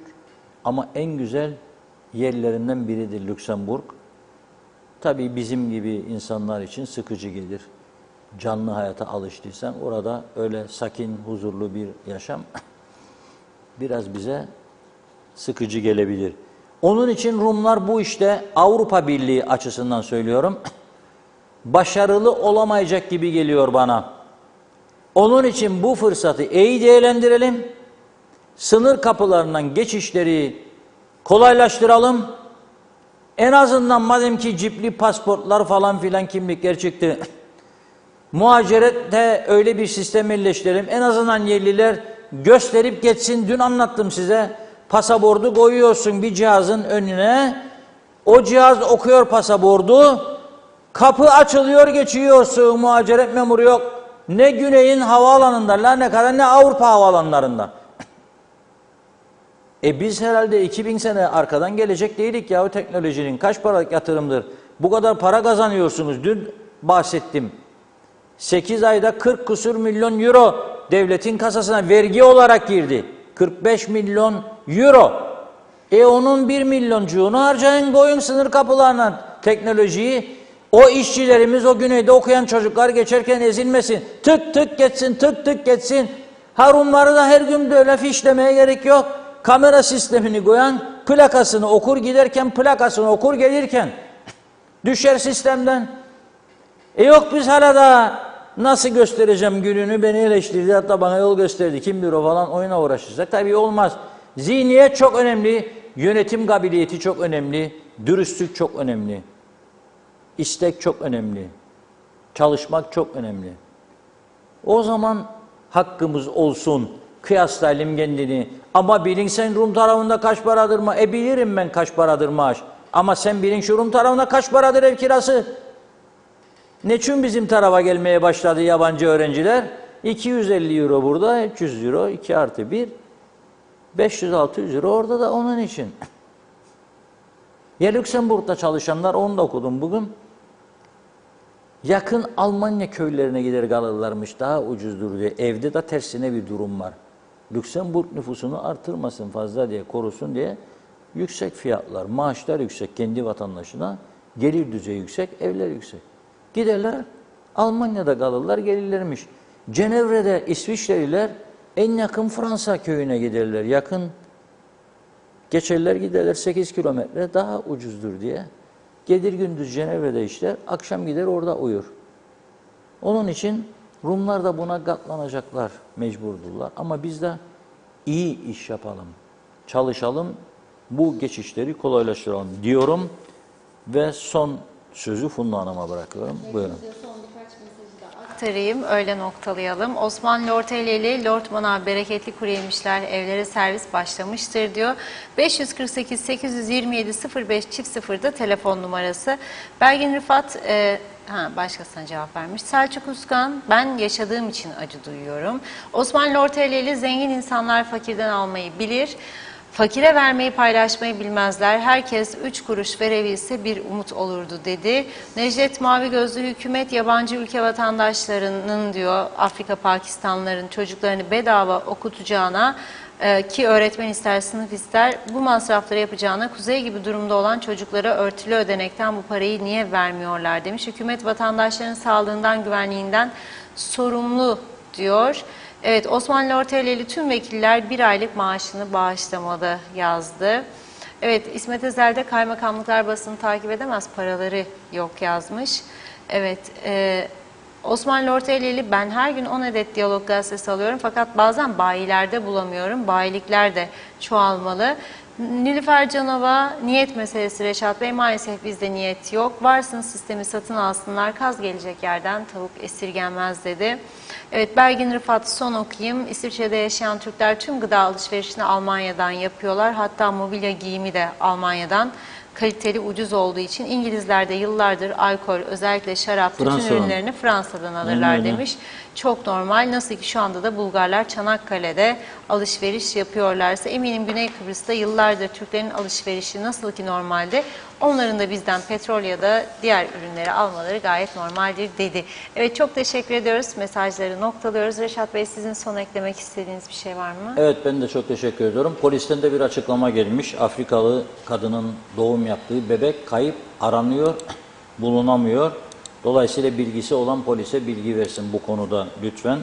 ama en güzel yerlerinden biridir Lüksemburg. Tabii bizim gibi insanlar için sıkıcı gelir. Canlı hayata alıştıysan orada öyle sakin, huzurlu bir yaşam biraz bize sıkıcı gelebilir. Onun için Rumlar bu işte Avrupa Birliği açısından söylüyorum, başarılı olamayacak gibi geliyor bana. Onun için bu fırsatı iyi değerlendirelim, sınır kapılarından geçişleri kolaylaştıralım. En azından madem ki cipli pasportlar falan filan kimlikler çıktı, muhacirette öyle bir sistem yerleştirelim. En azından yerliler gösterip geçsin. Dün anlattım size. Pasaportu koyuyorsun bir cihazın önüne. O cihaz okuyor pasaportu. Kapı açılıyor geçiyorsun. Muhaciret memuru yok. Ne güneyin havaalanında ne kadar ne Avrupa havaalanlarında. Biz herhalde 2000 sene arkadan gelecek değilik ya o teknolojinin. Kaç paralık yatırımdır? Bu kadar para kazanıyorsunuz. Dün bahsettim. 8 ayda 40 küsur milyon euro devletin kasasına vergi olarak girdi. 45 milyon euro. Onun 1 milyoncuğunu harcayın koyun sınır kapılarına teknolojiyi. O işçilerimiz o güneyde okuyan çocuklar geçerken ezilmesin. Tık tık geçsin, tık tık geçsin. Rumları da her gün böyle fişlemeye gerek yok. Kamera sistemini koyan plakasını okur giderken, plakasını okur gelirken düşer sistemden. Yok biz hala da nasıl göstereceğim gününü beni eleştirdi hatta bana yol gösterdi. Kim bilir o falan oyuna uğraşacak. Tabii olmaz. Zihniyet çok önemli, yönetim kabiliyeti çok önemli, dürüstlük çok önemli, istek çok önemli, çalışmak çok önemli. O zaman hakkımız olsun, kıyaslayalım kendini. Ama bilin sen Rum tarafında kaç paradır mı? Bilirim ben kaç paradır maaş. Ama sen bilin şu Rum tarafında kaç paradır ev kirası? Neçün bizim tarafa gelmeye başladı yabancı öğrenciler? 250 euro burada, 300 euro, 2 artı 1, 500-600 euro orada da onun için. Ya Lüksemburg'da çalışanlar, onu da okudum bugün. Yakın Almanya köylerine gider kalırlarmış, daha ucuzdur diye. Evde de tersine bir durum var. Lüksemburg nüfusunu artırmasın fazla diye, korusun diye yüksek fiyatlar, maaşlar yüksek kendi vatandaşına. Gelir düzeyi yüksek, evler yüksek. Giderler Almanya'da kalırlar, gelirlermiş. Cenevre'de İsviçreliler en yakın Fransa köyüne giderler. Yakın geçerler giderler 8 kilometre daha ucuzdur diye. Gelir gündüz Cenevre'de işler, akşam gider orada uyur. Onun için Rumlar da buna katlanacaklar, mecburdurlar. Ama biz de iyi iş yapalım, çalışalım, bu geçişleri kolaylaştıralım diyorum. Ve son sözü Funda Hanım'a bırakıyorum. Buyurun. Aktarayım, öyle noktalayalım. Osman Lorteleli, Lord Manav bereketli kuru yemişler, evlere servis başlamıştır diyor. 548 827 05 çift 0'da telefon numarası. Belgin Rıfat, başkasına cevap vermiş. Selçuk Uskan, ben yaşadığım için acı duyuyorum. Osman Lorteleli, zengin insanlar fakirden almayı bilir. Fakire vermeyi, paylaşmayı bilmezler. Herkes 3 kuruş verebilse bir umut olurdu dedi. Necdet Mavi Gözlü, hükümet yabancı ülke vatandaşlarının diyor Afrika Pakistanlıların çocuklarını bedava okutacağına ki öğretmen ister, sınıf ister, bu masrafları yapacağına kuzey gibi durumda olan çocuklara örtülü ödenekten bu parayı niye vermiyorlar demiş. Hükümet vatandaşların sağlığından, güvenliğinden sorumlu diyor. Evet, Osman Lorteleli tüm vekiller 1 aylık maaşını bağışlamalı yazdı. Evet, İsmet Özel de kaymakamlıklar basını takip edemez, paraları yok yazmış. Evet, Osman Lorteleli, ben her gün 10 adet Diyalog gazetesi alıyorum fakat bazen bayilerde bulamıyorum. Bayilikler de çoğalmalı. Nilüfer Canova, niyet meselesi Reşat Bey, maalesef bizde niyet yok. Varsın sistemi satın alsınlar, kaz gelecek yerden tavuk esirgenmez dedi. Evet, Belgin Rıfat, son okuyayım. İsviçre'de yaşayan Türkler tüm gıda alışverişini Almanya'dan yapıyorlar. Hatta mobilya giyimi de Almanya'dan. Kaliteli, ucuz olduğu için İngilizler de yıllardır alkol, özellikle şarap, bütün ürünlerini Fransa'dan alırlar demiş. Çok normal. Nasıl ki şu anda da Bulgarlar Çanakkale'de alışveriş yapıyorlarsa, eminim Güney Kıbrıs'ta yıllardır Türklerin alışverişi nasıl ki normalde, onların da bizden petrol ya da diğer ürünleri almaları gayet normaldir dedi. Evet, çok teşekkür ediyoruz. Mesajları noktalıyoruz. Reşat Bey, sizin son eklemek istediğiniz bir şey var mı? Evet, ben de çok teşekkür ediyorum. Polisten de bir açıklama gelmiş. Afrikalı kadının doğum yaptığı bebek kayıp, aranıyor, bulunamıyor. Dolayısıyla bilgisi olan polise bilgi versin bu konuda lütfen.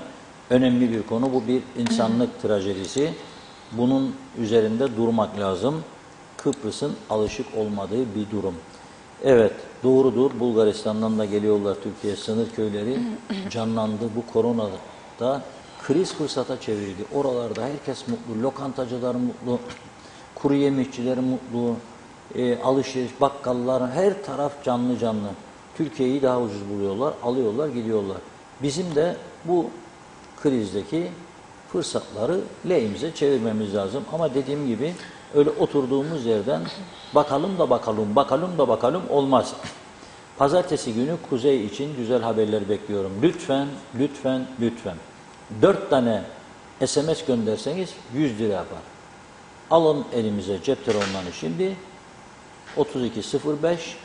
Önemli bir konu. Bu bir insanlık trajedisi. Bunun üzerinde durmak lazım. Kıbrıs'ın alışık olmadığı bir durum. Evet, doğrudur. Bulgaristan'dan da geliyorlar Türkiye, sınır köyleri canlandı. Bu koronada kriz fırsata çevirdi. Oralarda herkes mutlu, lokantacılar mutlu, kuru yemişçiler mutlu, alışveriş, bakkallar, her taraf canlı canlı. Türkiye'yi daha ucuz buluyorlar, alıyorlar, gidiyorlar. Bizim de bu krizdeki fırsatları lehimize çevirmemiz lazım. Ama dediğim gibi öyle oturduğumuz yerden bakalım da bakalım, bakalım da bakalım olmaz. Pazartesi günü Kuzey için güzel haberler bekliyorum. Lütfen, lütfen, lütfen. 4 tane SMS gönderseniz 100 lira yapar. Alın elimize cep telefonlarını şimdi. 3205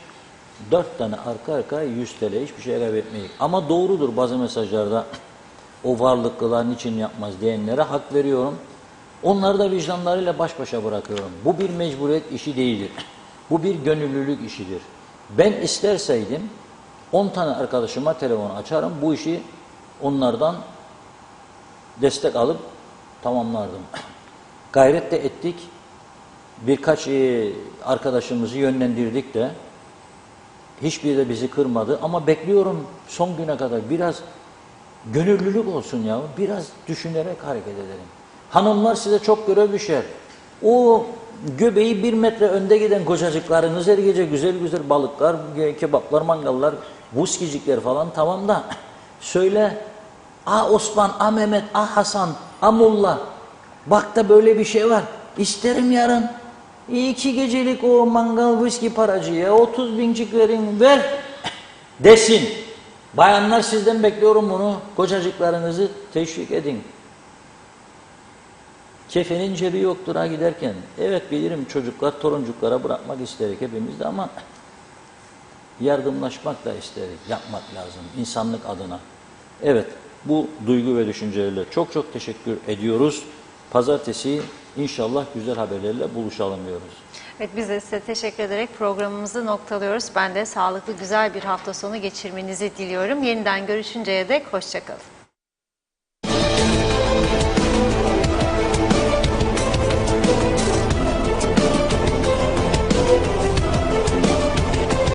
4 tane arka arkaya 100 TL, hiçbir şey kaybetmeyin. Ama doğrudur, bazı mesajlarda o varlıklılar niçin yapmaz diyenlere hak veriyorum. Onları da vicdanlarıyla baş başa bırakıyorum. Bu bir mecburiyet işi değildir. Bu bir gönüllülük işidir. Ben isterseydim 10 tane arkadaşıma telefon açarım, bu işi onlardan destek alıp tamamlardım. Gayret de ettik. Birkaç arkadaşımızı yönlendirdik de. Hiçbiri de bizi kırmadı ama bekliyorum son güne kadar biraz gönüllülük olsun ya. Biraz düşünerek hareket edelim. Hanımlar, size çok görev düşer. O göbeği 1 metre önde giden kocacıklarınız her gece güzel güzel balıklar, kebaplar, mangallar, buskicikler falan, tamam da söyle, Osman, Mehmet, Hasan, Mullah, bak da böyle bir şey var. İsterim yarın 2 gecelik o mangal viski paracıya 30.000'cik verin, ver desin. Bayanlar, sizden bekliyorum bunu. Kocacıklarınızı teşvik edin. Kefenin cebi yoktur ha giderken. Evet, bilirim, çocuklar, toruncuklara bırakmak isterik hepimiz de ama yardımlaşmak da isterik. Yapmak lazım insanlık adına. Evet, bu duygu ve düşüncelerle çok çok teşekkür ediyoruz. Pazartesi inşallah güzel haberlerle buluşalım diyoruz. Evet, biz de size teşekkür ederek programımızı noktalıyoruz. Ben de sağlıklı güzel bir hafta sonu geçirmenizi diliyorum. Yeniden görüşünceye dek hoşça kalın.